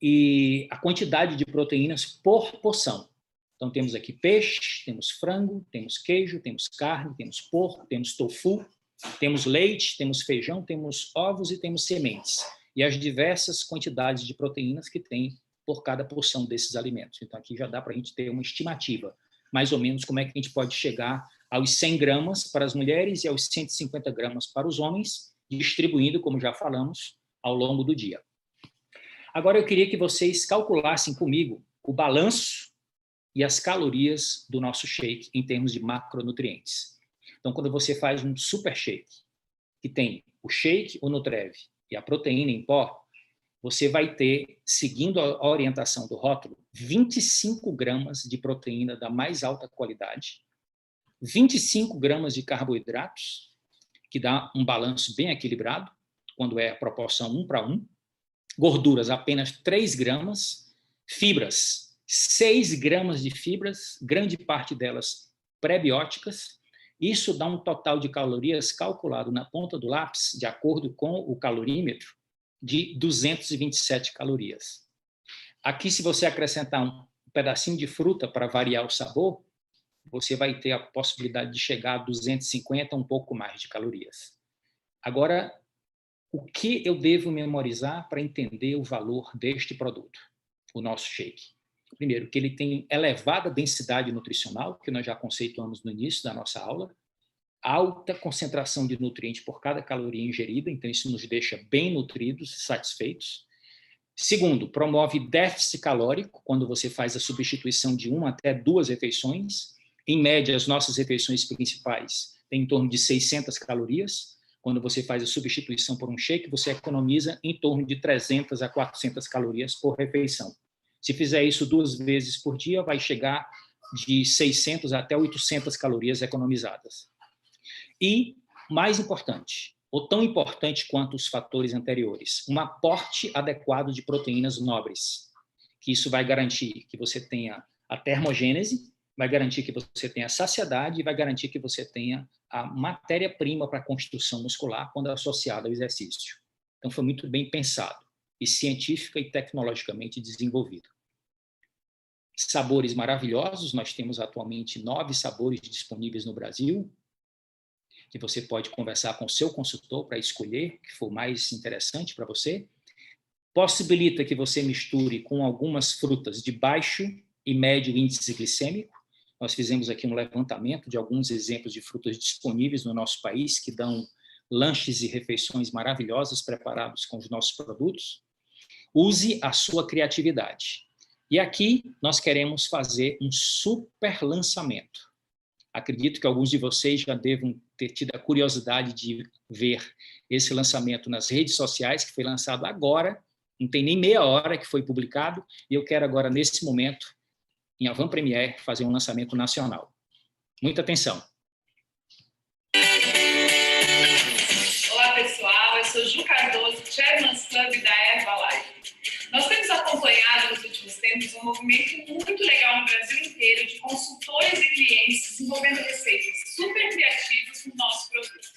e a quantidade de proteínas por porção. Então, temos aqui peixe, temos frango, temos queijo, temos carne, temos porco, temos tofu, temos leite, temos feijão, temos ovos e temos sementes. E as diversas quantidades de proteínas que tem por cada porção desses alimentos. Então, aqui já dá para a gente ter uma estimativa, mais ou menos, como é que a gente pode chegar aos 100 gramas para as mulheres e aos 150 gramas para os homens, distribuindo, como já falamos, ao longo do dia. Agora, eu queria que vocês calculassem comigo o balanço e as calorias do nosso shake em termos de macronutrientes. Então, quando você faz um super shake, que tem o shake, o Nutrev e a proteína em pó, você vai ter, seguindo a orientação do rótulo, 25 gramas de proteína da mais alta qualidade, 25 gramas de carboidratos, que dá um balanço bem equilibrado, quando é a proporção 1:1, gorduras apenas 3 gramas, fibras, 6 gramas de fibras, grande parte delas pré-bióticas. Isso dá um total de calorias calculado na ponta do lápis, de acordo com o calorímetro, de 227 calorias. Aqui, se você acrescentar um pedacinho de fruta para variar o sabor, você vai ter a possibilidade de chegar a 250, um pouco mais de calorias. Agora, o que eu devo memorizar para entender o valor deste produto, o nosso shake? Primeiro, que ele tem elevada densidade nutricional, que nós já conceituamos no início da nossa aula, alta concentração de nutrientes por cada caloria ingerida, então isso nos deixa bem nutridos e satisfeitos. Segundo, promove déficit calórico, quando você faz a substituição de 1 até 2 refeições. Em média, as nossas refeições principais têm em torno de 600 calorias. Quando você faz a substituição por um shake, você economiza em torno de 300 a 400 calorias por refeição. Se fizer isso 2 vezes por dia, vai chegar de 600 até 800 calorias economizadas. E, mais importante, ou tão importante quanto os fatores anteriores, um aporte adequado de proteínas nobres, que isso vai garantir que você tenha a termogênese, vai garantir que você tenha a saciedade e vai garantir que você tenha a matéria-prima para a construção muscular quando associada ao exercício. Então, foi muito bem pensado e científica e tecnologicamente desenvolvido. Sabores maravilhosos, nós temos atualmente 9 sabores disponíveis no Brasil, que você pode conversar com o seu consultor para escolher o que for mais interessante para você. Possibilita que você misture com algumas frutas de baixo e médio índice glicêmico. Nós fizemos aqui um levantamento de alguns exemplos de frutas disponíveis no nosso país que dão lanches e refeições maravilhosas preparados com os nossos produtos. Use a sua criatividade. E aqui nós queremos fazer um super lançamento. Acredito que alguns de vocês já devam ter tido a curiosidade de ver esse lançamento nas redes sociais, que foi lançado agora, não tem nem meia hora que foi publicado, e eu quero agora, nesse momento, em avant-première, fazer um lançamento nacional. Muita atenção. Olá, pessoal. Eu sou Ju Cardoso, Chairman's Club da Herbalife. Nós temos acompanhado nos últimos tempos um movimento muito legal no Brasil inteiro de consultores e clientes desenvolvendo receitas super criativas no nosso produto.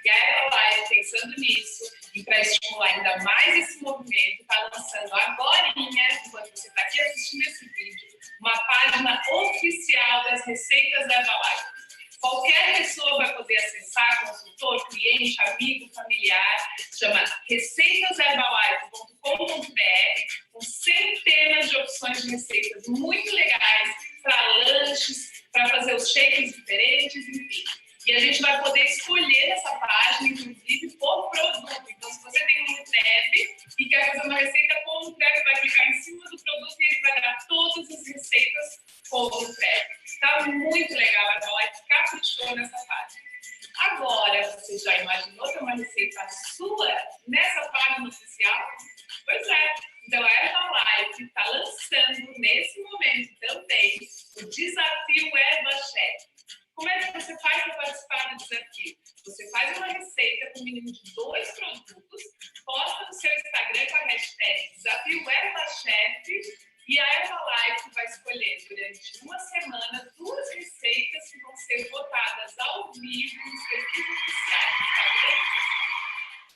E a Herbalife, pensando nisso e para estimular ainda mais esse movimento, está lançando agora, enquanto você está aqui assistindo esse vídeo, uma página oficial das receitas da Herbalife. Qualquer pessoa vai poder acessar, consultor, cliente, amigo, familiar, chama receitasherbalife.com.br, com centenas de opções de receitas muito legais para lanches, para fazer os shakes diferentes, enfim. E a gente vai poder escolher nessa página, inclusive, por produto. Então, se você tem um crepe e quer fazer uma receita com o crepe, vai clicar em cima do produto e ele vai dar todas as receitas com o crepe. Está muito legal, a Herbalife caprichou nessa página. Agora, você já imaginou ter uma receita sua nessa página oficial? Pois é. Então, a Herbalife está lançando, nesse momento também, o Desafio HerbaChef. Como é que você faz para participar do desafio? Você faz uma receita com o mínimo de 2 produtos, posta no seu Instagram com a hashtag Desafio HerbaChef e a Herbalife vai escolher durante uma semana 2 receitas que vão ser votadas ao vivo nos perfis oficiais do Instagram.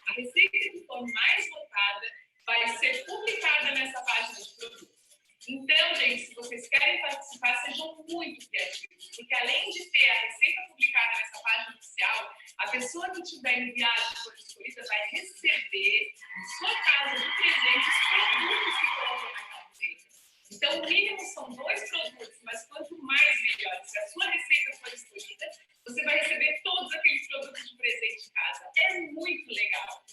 A receita que for mais votada vai ser publicada nessa página de produtos. Então, gente, se vocês querem participar, sejam muito criativos, porque além de ter a receita publicada nessa página oficial, a pessoa que tiver enviado e for escolhida vai receber em sua casa de presente os produtos que colocam naquela receita. Então, o mínimo são 2 produtos, mas quanto mais melhor. Se a sua receita for escolhida, você vai receber todos aqueles produtos de presente em casa. É muito legal.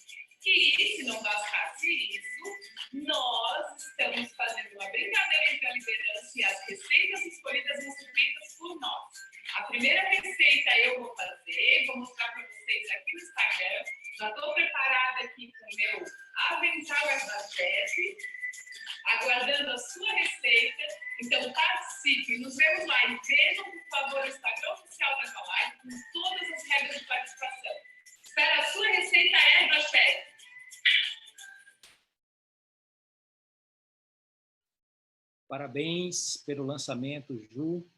E, se não bastasse isso, nós estamos fazendo uma brincadeira entre a liderança e as receitas escolhidas vão ser feitas por nós. A primeira receita eu vou fazer, vou mostrar para vocês aqui no Instagram. Já estou preparada aqui com o meu avental HerbaChef, aguardando a sua receita. Então, participe, nos vemos lá e vejam, por favor, o Instagram oficial da Herbalife com todas as regras de participação. Espero a sua receita HerbaChef. Parabéns pelo lançamento, Ju.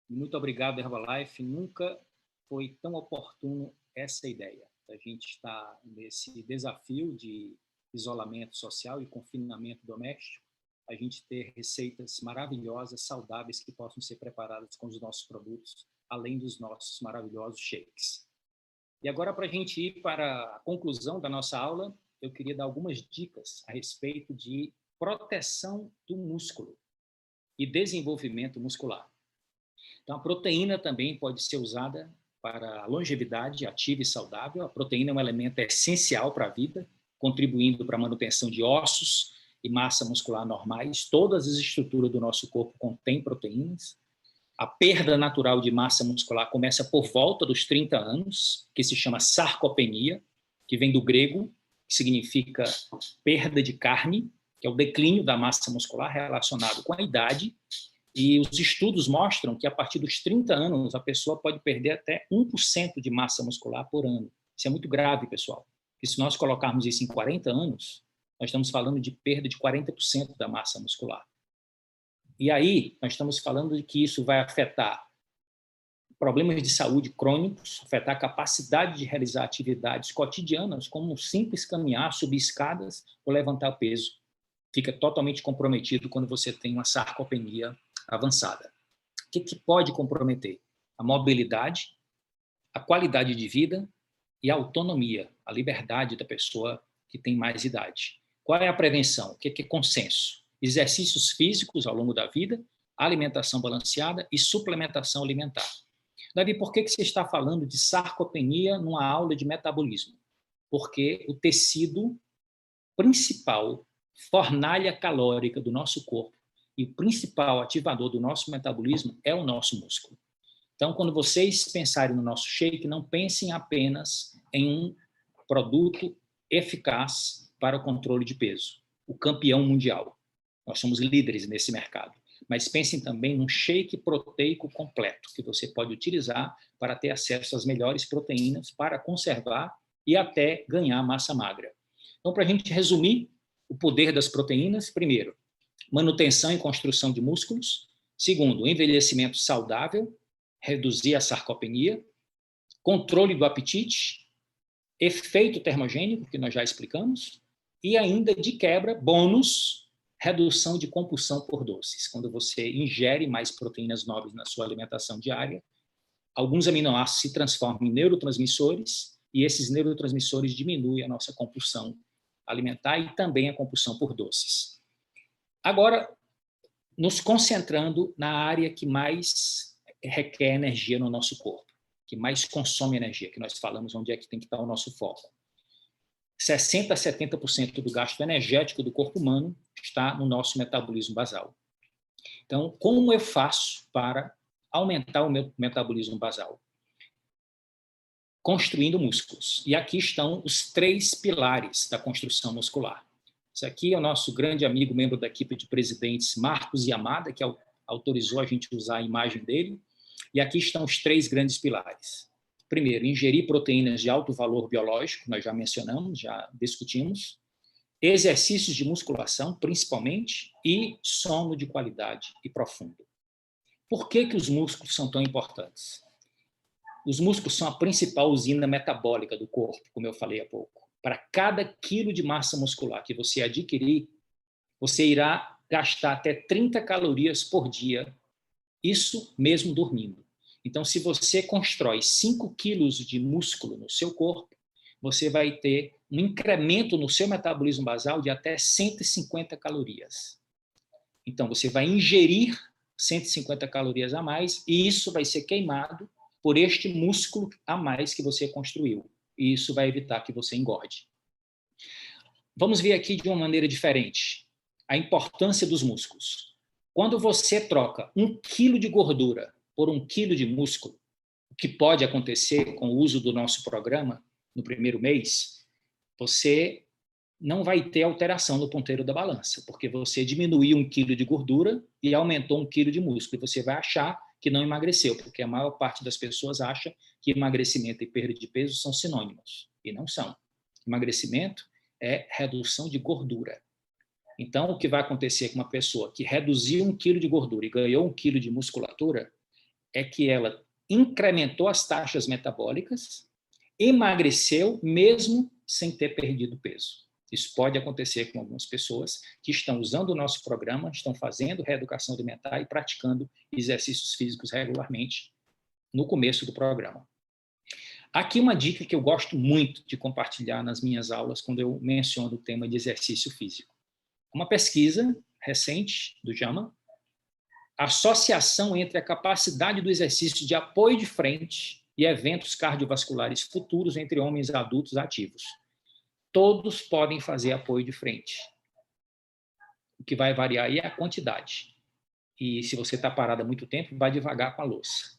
Muito obrigado, Herbalife. Nunca foi tão oportuno essa ideia. A gente está nesse desafio de isolamento social e confinamento doméstico, a gente ter receitas maravilhosas, saudáveis, que possam ser preparadas com os nossos produtos, além dos nossos maravilhosos shakes. E agora, para a gente ir para a conclusão da nossa aula, eu queria dar algumas dicas a respeito de proteção do músculo e desenvolvimento muscular. Então, a proteína também pode ser usada para a longevidade ativa e saudável. A proteína é um elemento essencial para a vida, contribuindo para a manutenção de ossos e massa muscular normais. Todas as estruturas do nosso corpo contêm proteínas. A perda natural de massa muscular começa por volta dos 30 anos, que se chama sarcopenia, que vem do grego, que significa perda de carne, que é o declínio da massa muscular relacionado com a idade, e os estudos mostram que a partir dos 30 anos a pessoa pode perder até 1% de massa muscular por ano. Isso é muito grave, pessoal, porque se nós colocarmos isso em 40 anos, nós estamos falando de perda de 40% da massa muscular. E aí, nós estamos falando de que isso vai afetar problemas de saúde crônicos, afetar a capacidade de realizar atividades cotidianas, como simples caminhar, subir escadas ou levantar peso. Fica totalmente comprometido quando você tem uma sarcopenia avançada. O que pode comprometer? A mobilidade, a qualidade de vida e a autonomia, a liberdade da pessoa que tem mais idade. Qual é a prevenção? O que é consenso? Exercícios físicos ao longo da vida, alimentação balanceada e suplementação alimentar. Davi, por que você está falando de sarcopenia numa aula de metabolismo? Porque o tecido principal, fornalha calórica do nosso corpo e o principal ativador do nosso metabolismo é o nosso músculo. Então, quando vocês pensarem no nosso shake, não pensem apenas em um produto eficaz para o controle de peso, o campeão mundial. Nós somos líderes nesse mercado. Mas pensem também num shake proteico completo, que você pode utilizar para ter acesso às melhores proteínas, para conservar e até ganhar massa magra. Então, para a gente resumir o poder das proteínas, primeiro, manutenção e construção de músculos. Segundo, envelhecimento saudável, reduzir a sarcopenia. Controle do apetite, efeito termogênico, que nós já explicamos. E ainda, de quebra, bônus, redução de compulsão por doces. Quando você ingere mais proteínas nobres na sua alimentação diária, alguns aminoácidos se transformam em neurotransmissores e esses neurotransmissores diminuem a nossa compulsão alimentar e também a compulsão por doces. Agora, nos concentrando na área que mais requer energia no nosso corpo, que mais consome energia, que nós falamos onde é que tem que estar o nosso foco. 60% a 70% do gasto energético do corpo humano está no nosso metabolismo basal. Então, como eu faço para aumentar o meu metabolismo basal? Construindo músculos. E aqui estão os 3 pilares da construção muscular. Esse aqui é o nosso grande amigo, membro da equipe de presidentes, Marcos Yamada, que autorizou a gente usar a imagem dele. E aqui estão os 3 grandes pilares. Primeiro, ingerir proteínas de alto valor biológico, nós já mencionamos, já discutimos. Exercícios de musculação, principalmente, e sono de qualidade e profundo. Por que os músculos são tão importantes? Os músculos são a principal usina metabólica do corpo, como eu falei há pouco. Para cada quilo de massa muscular que você adquirir, você irá gastar até 30 calorias por dia, isso mesmo dormindo. Então, se você constrói 5 quilos de músculo no seu corpo, você vai ter um incremento no seu metabolismo basal de até 150 calorias. Então, você vai ingerir 150 calorias a mais e isso vai ser queimado por este músculo a mais que você construiu. E isso vai evitar que você engorde. Vamos ver aqui de uma maneira diferente a importância dos músculos. Quando você troca 1 quilo de gordura por 1 quilo de músculo, o que pode acontecer com o uso do nosso programa no primeiro mês, você não vai ter alteração no ponteiro da balança, porque você diminuiu 1 quilo de gordura e aumentou 1 quilo de músculo. E você vai achar que não emagreceu, porque a maior parte das pessoas acha que emagrecimento e perda de peso são sinônimos, e não são. Emagrecimento é redução de gordura. Então, o que vai acontecer com uma pessoa que reduziu 1 quilo de gordura e ganhou 1 quilo de musculatura é que ela incrementou as taxas metabólicas, emagreceu mesmo sem ter perdido peso. Isso pode acontecer com algumas pessoas que estão usando o nosso programa, estão fazendo reeducação alimentar e praticando exercícios físicos regularmente no começo do programa. Aqui uma dica que eu gosto muito de compartilhar nas minhas aulas quando eu menciono o tema de exercício físico. Uma pesquisa recente do JAMA, a associação entre a capacidade do exercício de apoio de frente e eventos cardiovasculares futuros entre homens adultos ativos. Todos podem fazer apoio de frente. O que vai variar aí é a quantidade. E se você está parado há muito tempo, vai devagar com a louça.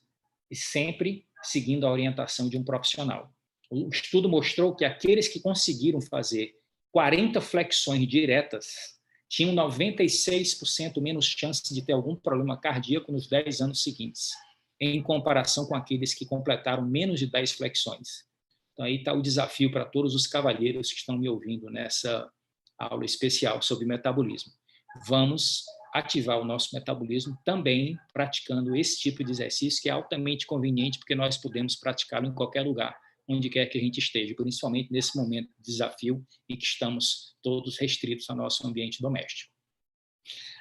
E sempre seguindo a orientação de um profissional. O estudo mostrou que aqueles que conseguiram fazer 40 flexões diretas tinham 96% menos chance de ter algum problema cardíaco nos 10 anos seguintes, em comparação com aqueles que completaram menos de 10 flexões. Então, aí está o desafio para todos os cavalheiros que estão me ouvindo nessa aula especial sobre metabolismo. Vamos ativar o nosso metabolismo também praticando esse tipo de exercício, que é altamente conveniente, porque nós podemos praticá-lo em qualquer lugar, onde quer que a gente esteja, principalmente nesse momento de desafio e que estamos todos restritos ao nosso ambiente doméstico.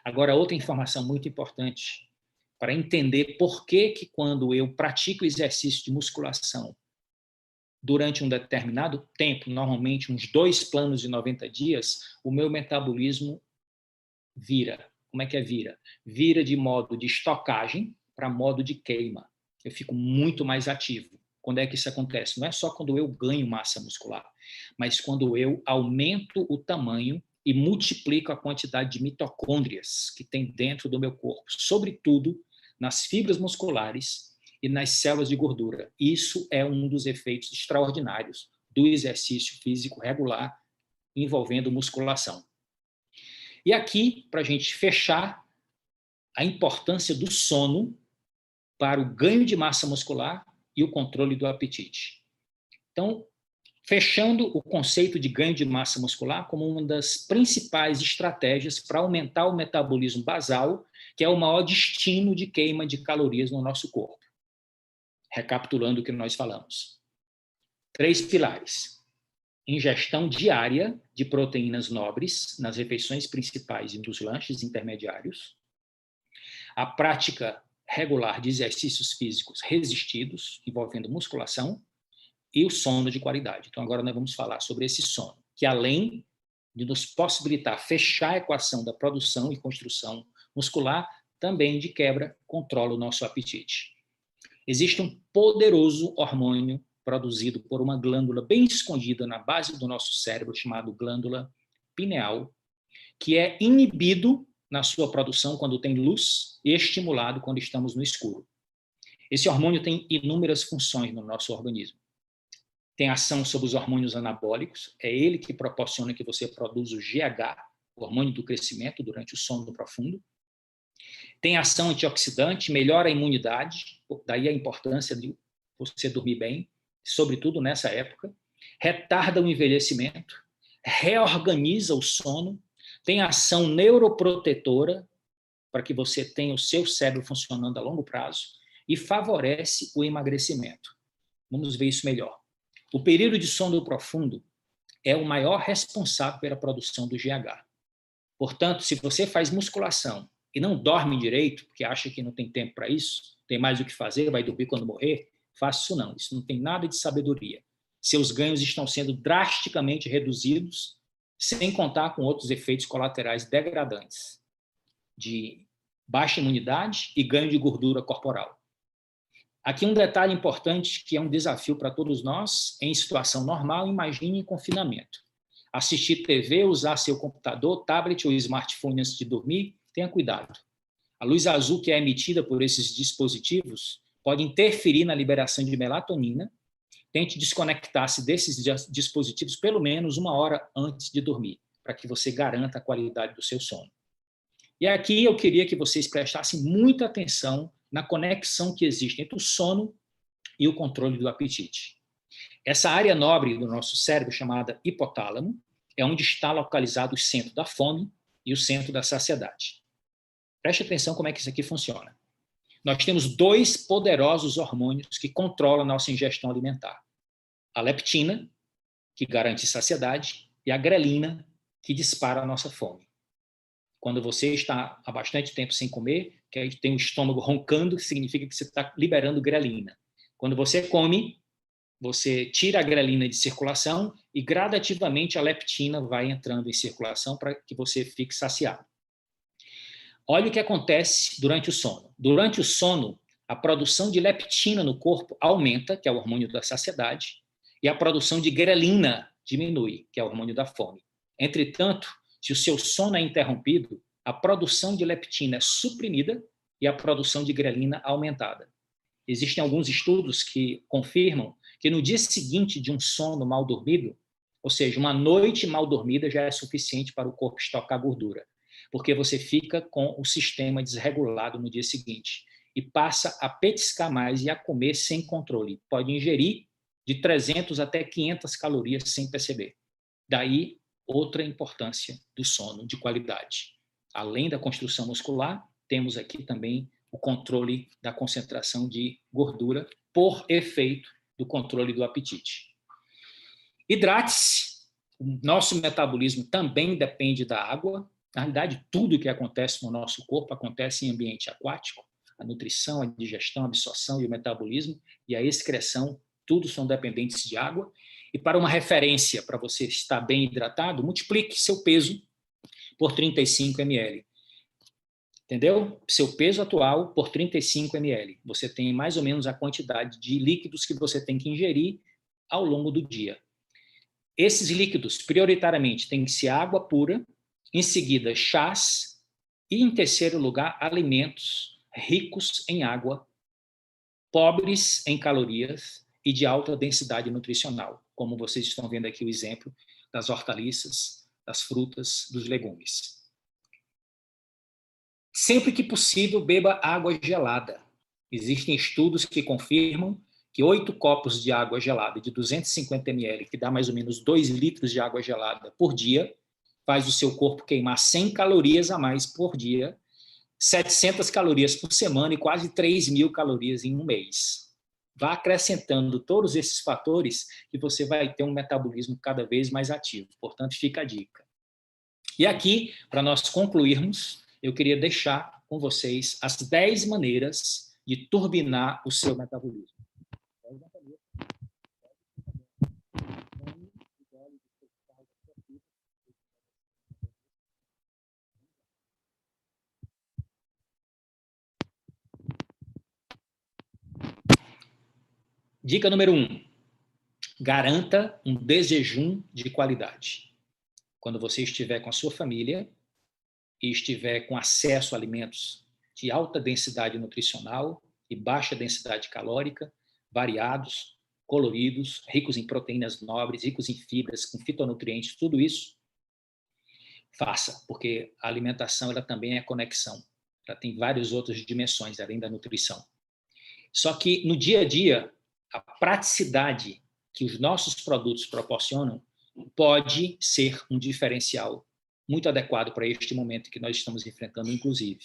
Agora, outra informação muito importante para entender por que quando eu pratico exercício de musculação durante um determinado tempo, normalmente uns 2 planos de 90 dias, o meu metabolismo vira, como é que vira? Vira de modo de estocagem para modo de queima. Eu fico muito mais ativo. Quando é que isso acontece? Não é só quando eu ganho massa muscular, mas quando eu aumento o tamanho e multiplico a quantidade de mitocôndrias que tem dentro do meu corpo, sobretudo nas fibras musculares e nas células de gordura. Isso é um dos efeitos extraordinários do exercício físico regular envolvendo musculação. E aqui, para a gente fechar, a importância do sono para o ganho de massa muscular e o controle do apetite. Então, fechando o conceito de ganho de massa muscular como uma das principais estratégias para aumentar o metabolismo basal, que é o maior destino de queima de calorias no nosso corpo. Recapitulando o que nós falamos. 3 pilares. Ingestão diária de proteínas nobres nas refeições principais e nos lanches intermediários. A prática regular de exercícios físicos resistidos, envolvendo musculação, e o sono de qualidade. Então, agora nós vamos falar sobre esse sono, que além de nos possibilitar fechar a equação da produção e construção muscular, também, de quebra, controla o nosso apetite. Existe um poderoso hormônio produzido por uma glândula bem escondida na base do nosso cérebro, chamado glândula pineal, que é inibido na sua produção quando tem luz e estimulado quando estamos no escuro. Esse hormônio tem inúmeras funções no nosso organismo. Tem ação sobre os hormônios anabólicos, é ele que proporciona que você produza o GH, o hormônio do crescimento, durante o sono profundo. Tem ação antioxidante, melhora a imunidade, daí a importância de você dormir bem, sobretudo nessa época. Retarda o envelhecimento, reorganiza o sono, tem ação neuroprotetora, para que você tenha o seu cérebro funcionando a longo prazo, e favorece o emagrecimento. Vamos ver isso melhor. O período de sono profundo é o maior responsável pela produção do GH. Portanto, se você faz musculação e não dorme direito, porque acha que não tem tempo para isso, tem mais o que fazer, vai dormir quando morrer, faça isso não. Isso não tem nada de sabedoria. Seus ganhos estão sendo drasticamente reduzidos, sem contar com outros efeitos colaterais degradantes, de baixa imunidade e ganho de gordura corporal. Aqui um detalhe importante, que é um desafio para todos nós, em situação normal, imagine em confinamento. Assistir TV, usar seu computador, tablet ou smartphone antes de dormir, tenha cuidado. A luz azul que é emitida por esses dispositivos pode interferir na liberação de melatonina. Tente desconectar-se desses dispositivos pelo menos 1 hora antes de dormir, para que você garanta a qualidade do seu sono. E aqui eu queria que vocês prestassem muita atenção na conexão que existe entre o sono e o controle do apetite. Essa área nobre do nosso cérebro, chamada hipotálamo, é onde está localizado o centro da fome e o centro da saciedade. Preste atenção como é que isso aqui funciona. Nós temos 2 poderosos hormônios que controlam a nossa ingestão alimentar. A leptina, que garante saciedade, e a grelina, que dispara a nossa fome. Quando você está há bastante tempo sem comer, que tem o estômago roncando, significa que você está liberando grelina. Quando você come, você tira a grelina de circulação e gradativamente a leptina vai entrando em circulação para que você fique saciado. Olha o que acontece durante o sono. Durante o sono, a produção de leptina no corpo aumenta, que é o hormônio da saciedade, e a produção de grelina diminui, que é o hormônio da fome. Entretanto, se o seu sono é interrompido, a produção de leptina é suprimida e a produção de grelina aumentada. Existem alguns estudos que confirmam que no dia seguinte de um sono mal dormido, ou seja, uma noite mal dormida já é suficiente para o corpo estocar gordura, porque você fica com o sistema desregulado no dia seguinte e passa a petiscar mais e a comer sem controle. Pode ingerir de 300 até 500 calorias sem perceber. Daí, outra importância do sono de qualidade. Além da construção muscular, temos aqui também o controle da concentração de gordura por efeito do controle do apetite. Hidrate-se. O nosso metabolismo também depende da água. Na realidade, tudo que acontece no nosso corpo acontece em ambiente aquático. A nutrição, a digestão, a absorção e o metabolismo e a excreção, tudo são dependentes de água. E para uma referência, para você estar bem hidratado, multiplique seu peso por 35 ml. Entendeu? Seu peso atual por 35 ml. Você tem mais ou menos a quantidade de líquidos que você tem que ingerir ao longo do dia. Esses líquidos, prioritariamente, têm que ser água pura, em seguida, chás e, em terceiro lugar, alimentos ricos em água, pobres em calorias e de alta densidade nutricional, como vocês estão vendo aqui o exemplo das hortaliças, das frutas, dos legumes. Sempre que possível, beba água gelada. Existem estudos que confirmam que 8 copos de água gelada de 250 ml, que dá mais ou menos 2 litros de água gelada por dia, faz o seu corpo queimar 100 calorias a mais por dia, 700 calorias por semana e quase 3.000 calorias em um mês. Vá acrescentando todos esses fatores que você vai ter um metabolismo cada vez mais ativo. Portanto, fica a dica. E aqui, para nós concluirmos, eu queria deixar com vocês as 10 maneiras de turbinar o seu metabolismo. Dica número 1. Garanta um desjejum de qualidade. Quando você estiver com a sua família e estiver com acesso a alimentos de alta densidade nutricional e baixa densidade calórica, variados, coloridos, ricos em proteínas nobres, ricos em fibras, com fitonutrientes, tudo isso, faça, porque a alimentação ela também é conexão. Ela tem várias outras dimensões, além da nutrição. Só que, no dia a dia, a praticidade que os nossos produtos proporcionam pode ser um diferencial muito adequado para este momento que nós estamos enfrentando, inclusive.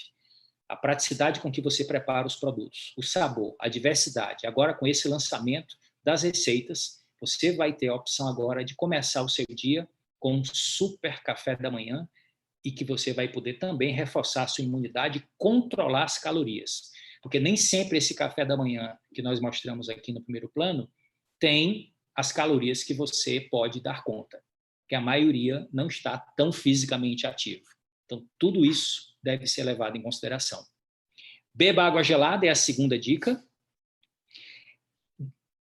A praticidade com que você prepara os produtos, o sabor, a diversidade. Agora, com esse lançamento das receitas, você vai ter a opção agora de começar o seu dia com um super café da manhã e que você vai poder também reforçar a sua imunidade e controlar as calorias. Porque nem sempre esse café da manhã que nós mostramos aqui no primeiro plano tem as calorias que você pode dar conta, que a maioria não está tão fisicamente ativo. Então, tudo isso deve ser levado em consideração. Beba água gelada é a segunda dica.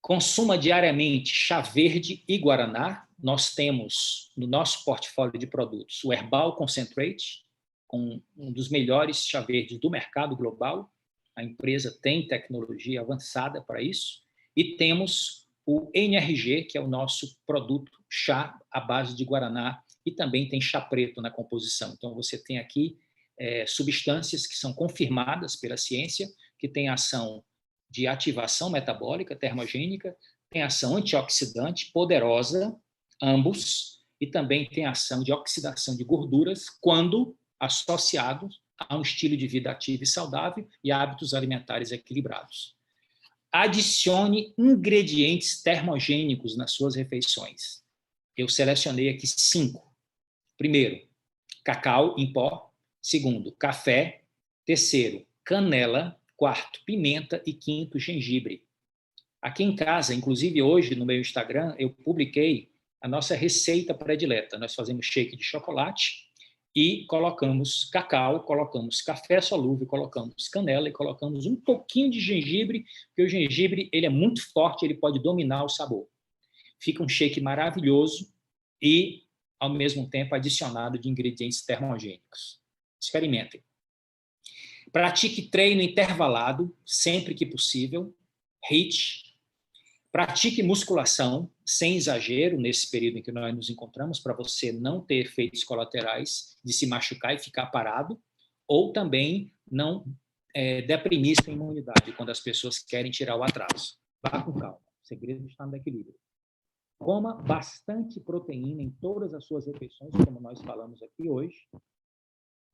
Consuma diariamente chá verde e guaraná. Nós temos no nosso portfólio de produtos o Herbal Concentrate, com um dos melhores chá verdes do mercado global. A empresa tem tecnologia avançada para isso. E temos o NRG, que é o nosso produto chá à base de guaraná, e também tem chá preto na composição. Então, você tem aqui substâncias que são confirmadas pela ciência, que têm ação de ativação metabólica, termogênica, tem ação antioxidante poderosa, ambos, e também tem ação de oxidação de gorduras, quando associados a um estilo de vida ativo e saudável e hábitos alimentares equilibrados. Adicione ingredientes termogênicos nas suas refeições. Eu selecionei aqui 5. Primeiro, cacau em pó. Segundo, café. Terceiro, canela. Quarto, pimenta. E quinto, gengibre. Aqui em casa, inclusive hoje no meu Instagram, eu publiquei a nossa receita predileta. Nós fazemos shake de chocolate e colocamos cacau, colocamos café solúvel, colocamos canela e colocamos um pouquinho de gengibre, porque o gengibre ele é muito forte, ele pode dominar o sabor. Fica um shake maravilhoso e, ao mesmo tempo, adicionado de ingredientes termogênicos. Experimentem. Pratique treino intervalado, sempre que possível. HIIT. Pratique musculação, sem exagero, nesse período em que nós nos encontramos, para você não ter efeitos colaterais de se machucar e ficar parado, ou também não deprimir sua imunidade, quando as pessoas querem tirar o atraso. Vá com calma, o segredo está no equilíbrio. Coma bastante proteína em todas as suas refeições, como nós falamos aqui hoje.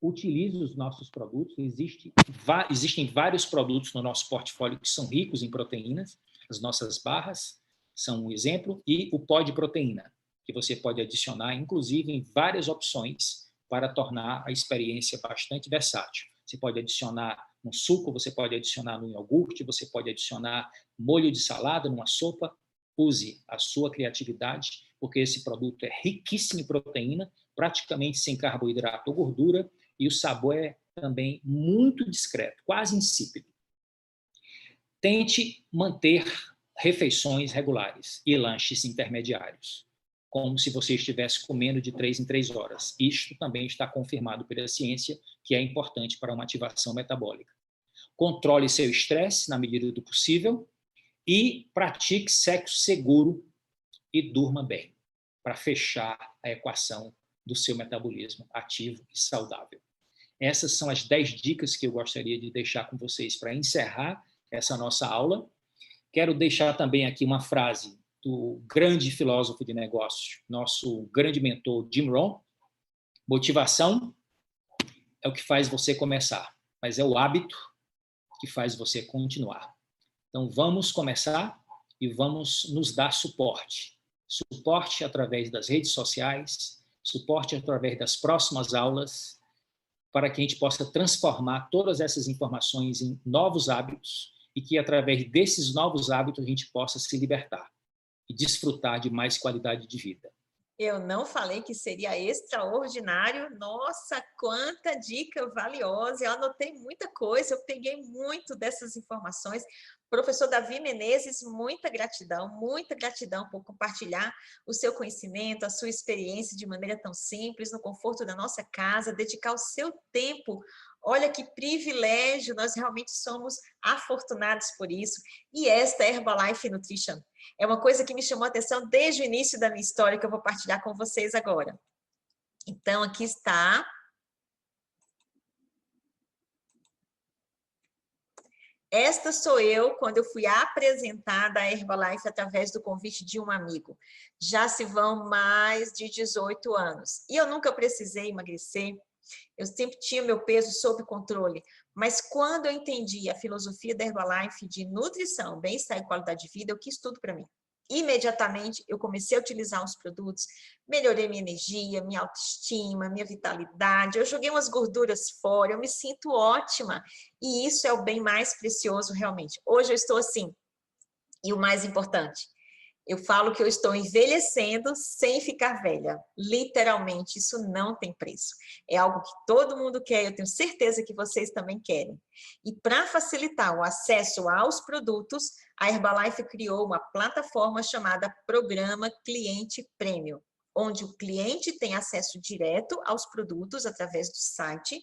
Utilize os nossos produtos, existem vários produtos no nosso portfólio que são ricos em proteínas. As nossas barras são um exemplo, e o pó de proteína, que você pode adicionar, inclusive, em várias opções para tornar a experiência bastante versátil. Você pode adicionar no suco, você pode adicionar no iogurte, você pode adicionar molho de salada, numa sopa. Use a sua criatividade, porque esse produto é riquíssimo em proteína, praticamente sem carboidrato ou gordura, e o sabor é também muito discreto, quase insípido. Tente manter refeições regulares e lanches intermediários, como se você estivesse comendo de 3 em 3 horas. Isto também está confirmado pela ciência, que é importante para uma ativação metabólica. Controle seu estresse na medida do possível e pratique sexo seguro e durma bem, para fechar a equação do seu metabolismo ativo e saudável. Essas são as 10 dicas que eu gostaria de deixar com vocês para encerrar essa nossa aula. Quero deixar também aqui uma frase do grande filósofo de negócios, nosso grande mentor Jim Rohn: motivação é o que faz você começar, mas é o hábito que faz você continuar. Então vamos começar e vamos nos dar suporte. Suporte através das redes sociais, suporte através das próximas aulas, para que a gente possa transformar todas essas informações em novos hábitos e que, através desses novos hábitos, a gente possa se libertar e desfrutar de mais qualidade de vida. Eu não falei que seria extraordinário. Nossa, quanta dica valiosa! Eu anotei muita coisa, eu peguei muito dessas informações. Professor Davi Menezes, muita gratidão por compartilhar o seu conhecimento, a sua experiência de maneira tão simples, no conforto da nossa casa, dedicar o seu tempo. Olha que privilégio, nós realmente somos afortunados por isso. E esta Herbalife Nutrition é uma coisa que me chamou a atenção desde o início da minha história, que eu vou partilhar com vocês agora. Então, aqui está. Esta sou eu quando eu fui apresentada à Herbalife através do convite de um amigo. Já se vão mais de 18 anos. E eu nunca precisei emagrecer. Eu sempre tinha meu peso sob controle, mas quando eu entendi a filosofia da Herbalife de nutrição, bem-estar e qualidade de vida, eu quis tudo para mim. Imediatamente, eu comecei a utilizar os produtos, melhorei minha energia, minha autoestima, minha vitalidade, eu joguei umas gorduras fora, eu me sinto ótima, e isso é o bem mais precioso realmente. Hoje eu estou assim, e o mais importante, eu falo que eu estou envelhecendo sem ficar velha. Literalmente, isso não tem preço. É algo que todo mundo quer, eu tenho certeza que vocês também querem. E para facilitar o acesso aos produtos, a Herbalife criou uma plataforma chamada Programa Cliente Premium, onde o cliente tem acesso direto aos produtos através do site,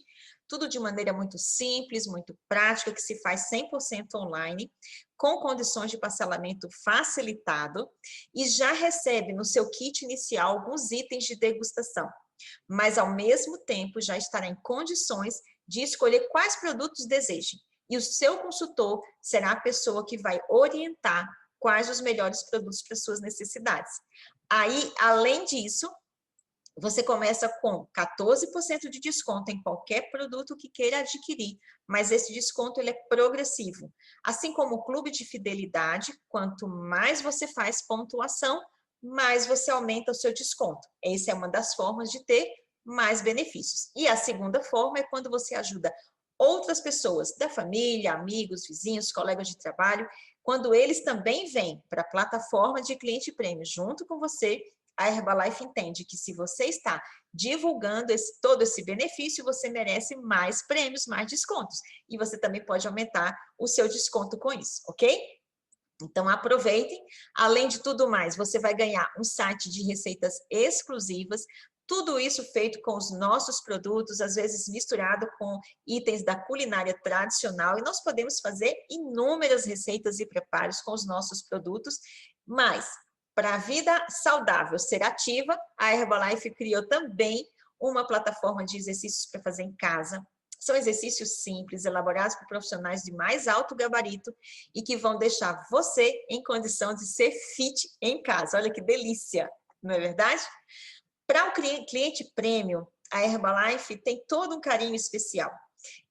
tudo de maneira muito simples, muito prática, que se faz 100% online, com condições de parcelamento facilitado, e já recebe no seu kit inicial alguns itens de degustação, mas ao mesmo tempo já estará em condições de escolher quais produtos deseja. E o seu consultor será a pessoa que vai orientar quais os melhores produtos para suas necessidades. Aí, além disso, você começa com 14% de desconto em qualquer produto que queira adquirir, mas esse desconto ele é progressivo. Assim como o clube de fidelidade, quanto mais você faz pontuação, mais você aumenta o seu desconto. Essa é uma das formas de ter mais benefícios. E a segunda forma é quando você ajuda outras pessoas da família, amigos, vizinhos, colegas de trabalho, quando eles também vêm para a plataforma de cliente prêmio junto com você. A Herbalife entende que se você está divulgando todo esse benefício, você merece mais prêmios, mais descontos. E você também pode aumentar o seu desconto com isso, ok? Então, aproveitem. Além de tudo mais, você vai ganhar um site de receitas exclusivas, tudo isso feito com os nossos produtos, às vezes misturado com itens da culinária tradicional, e nós podemos fazer inúmeras receitas e preparos com os nossos produtos, mas para a vida saudável ser ativa, a Herbalife criou também uma plataforma de exercícios para fazer em casa. São exercícios simples, elaborados por profissionais de mais alto gabarito e que vão deixar você em condição de ser fit em casa. Olha que delícia, não é verdade? Para o cliente premium, a Herbalife tem todo um carinho especial.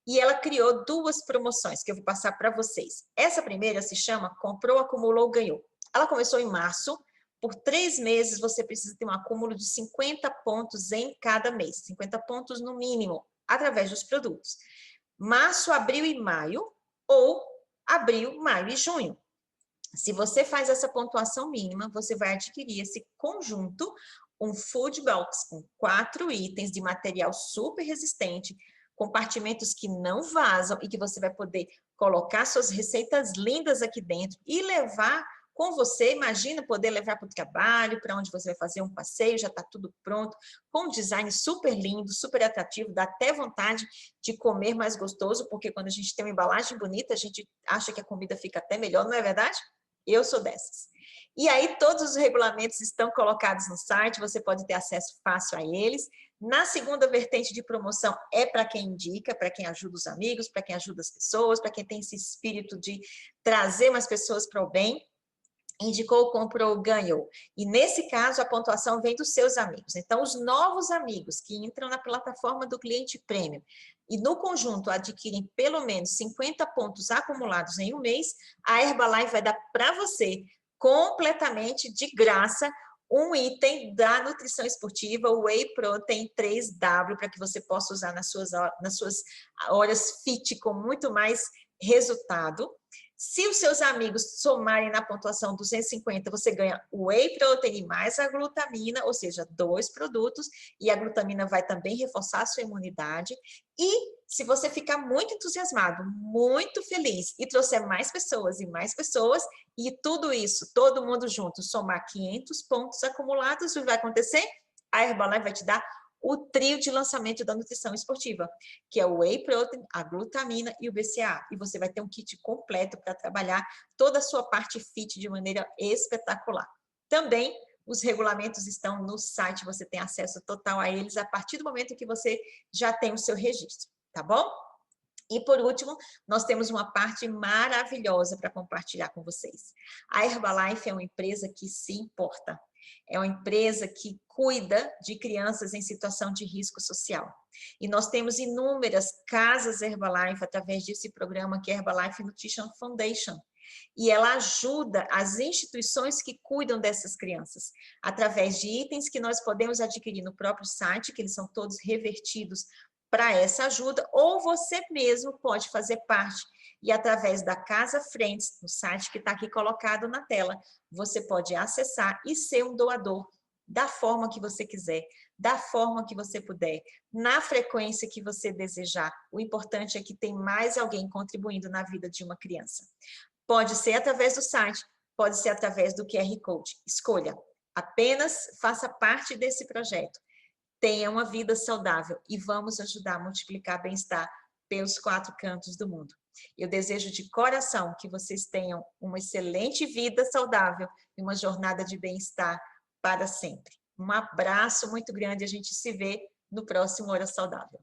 E ela criou 2 promoções que eu vou passar para vocês. Essa primeira se chama Comprou, Acumulou, Ganhou. Ela começou em março. Por 3 meses, você precisa ter um acúmulo de 50 pontos em cada mês. 50 pontos no mínimo, através dos produtos. Março, abril e maio, ou abril, maio e junho. Se você faz essa pontuação mínima, você vai adquirir esse conjunto, um food box com 4 itens de material super resistente, compartimentos que não vazam e que você vai poder colocar suas receitas lindas aqui dentro e levar com você. Imagina poder levar para o trabalho, para onde você vai fazer um passeio, já está tudo pronto, com um design super lindo, super atrativo, dá até vontade de comer mais gostoso, porque quando a gente tem uma embalagem bonita, a gente acha que a comida fica até melhor, não é verdade? Eu sou dessas. E aí todos os regulamentos estão colocados no site, você pode ter acesso fácil a eles. Na segunda vertente de promoção é para quem indica, para quem ajuda os amigos, para quem ajuda as pessoas, para quem tem esse espírito de trazer mais pessoas para o bem. Indicou, comprou, ganhou. E nesse caso, a pontuação vem dos seus amigos. Então, os novos amigos que entram na plataforma do cliente premium e no conjunto adquirem pelo menos 50 pontos acumulados em um mês, a Herbalife vai dar para você completamente de graça um item da nutrição esportiva, o Whey Protein 3W, para que você possa usar nas suas horas fit com muito mais resultado. Se os seus amigos somarem na pontuação 250, você ganha o Whey Protein mais a glutamina, ou seja, 2 produtos, e a glutamina vai também reforçar a sua imunidade. E se você ficar muito entusiasmado, muito feliz, e trouxer mais pessoas, e tudo isso, todo mundo junto, somar 500 pontos acumulados, o que vai acontecer? A Herbalife vai te dar o trio de lançamento da nutrição esportiva, que é o Whey Protein, a glutamina e o BCAA. E você vai ter um kit completo para trabalhar toda a sua parte fit de maneira espetacular. Também os regulamentos estão no site, você tem acesso total a eles a partir do momento que você já tem o seu registro, tá bom? E por último, nós temos uma parte maravilhosa para compartilhar com vocês. A Herbalife é uma empresa que se importa. É uma empresa que cuida de crianças em situação de risco social. E nós temos inúmeras casas Herbalife através desse programa que é Herbalife Nutrition Foundation. E ela ajuda as instituições que cuidam dessas crianças, através de itens que nós podemos adquirir no próprio site, que eles são todos revertidos para essa ajuda, ou você mesmo pode fazer parte. E através da Casa Friends, no site que está aqui colocado na tela, você pode acessar e ser um doador da forma que você quiser, da forma que você puder, na frequência que você desejar. O importante é que tem mais alguém contribuindo na vida de uma criança. Pode ser através do site, pode ser através do QR Code. Escolha. Apenas faça parte desse projeto. Tenha uma vida saudável e vamos ajudar a multiplicar bem-estar pelos 4 cantos do mundo. Eu desejo de coração que vocês tenham uma excelente vida saudável e uma jornada de bem-estar para sempre. Um abraço muito grande, a gente se vê no próximo Hora Saudável.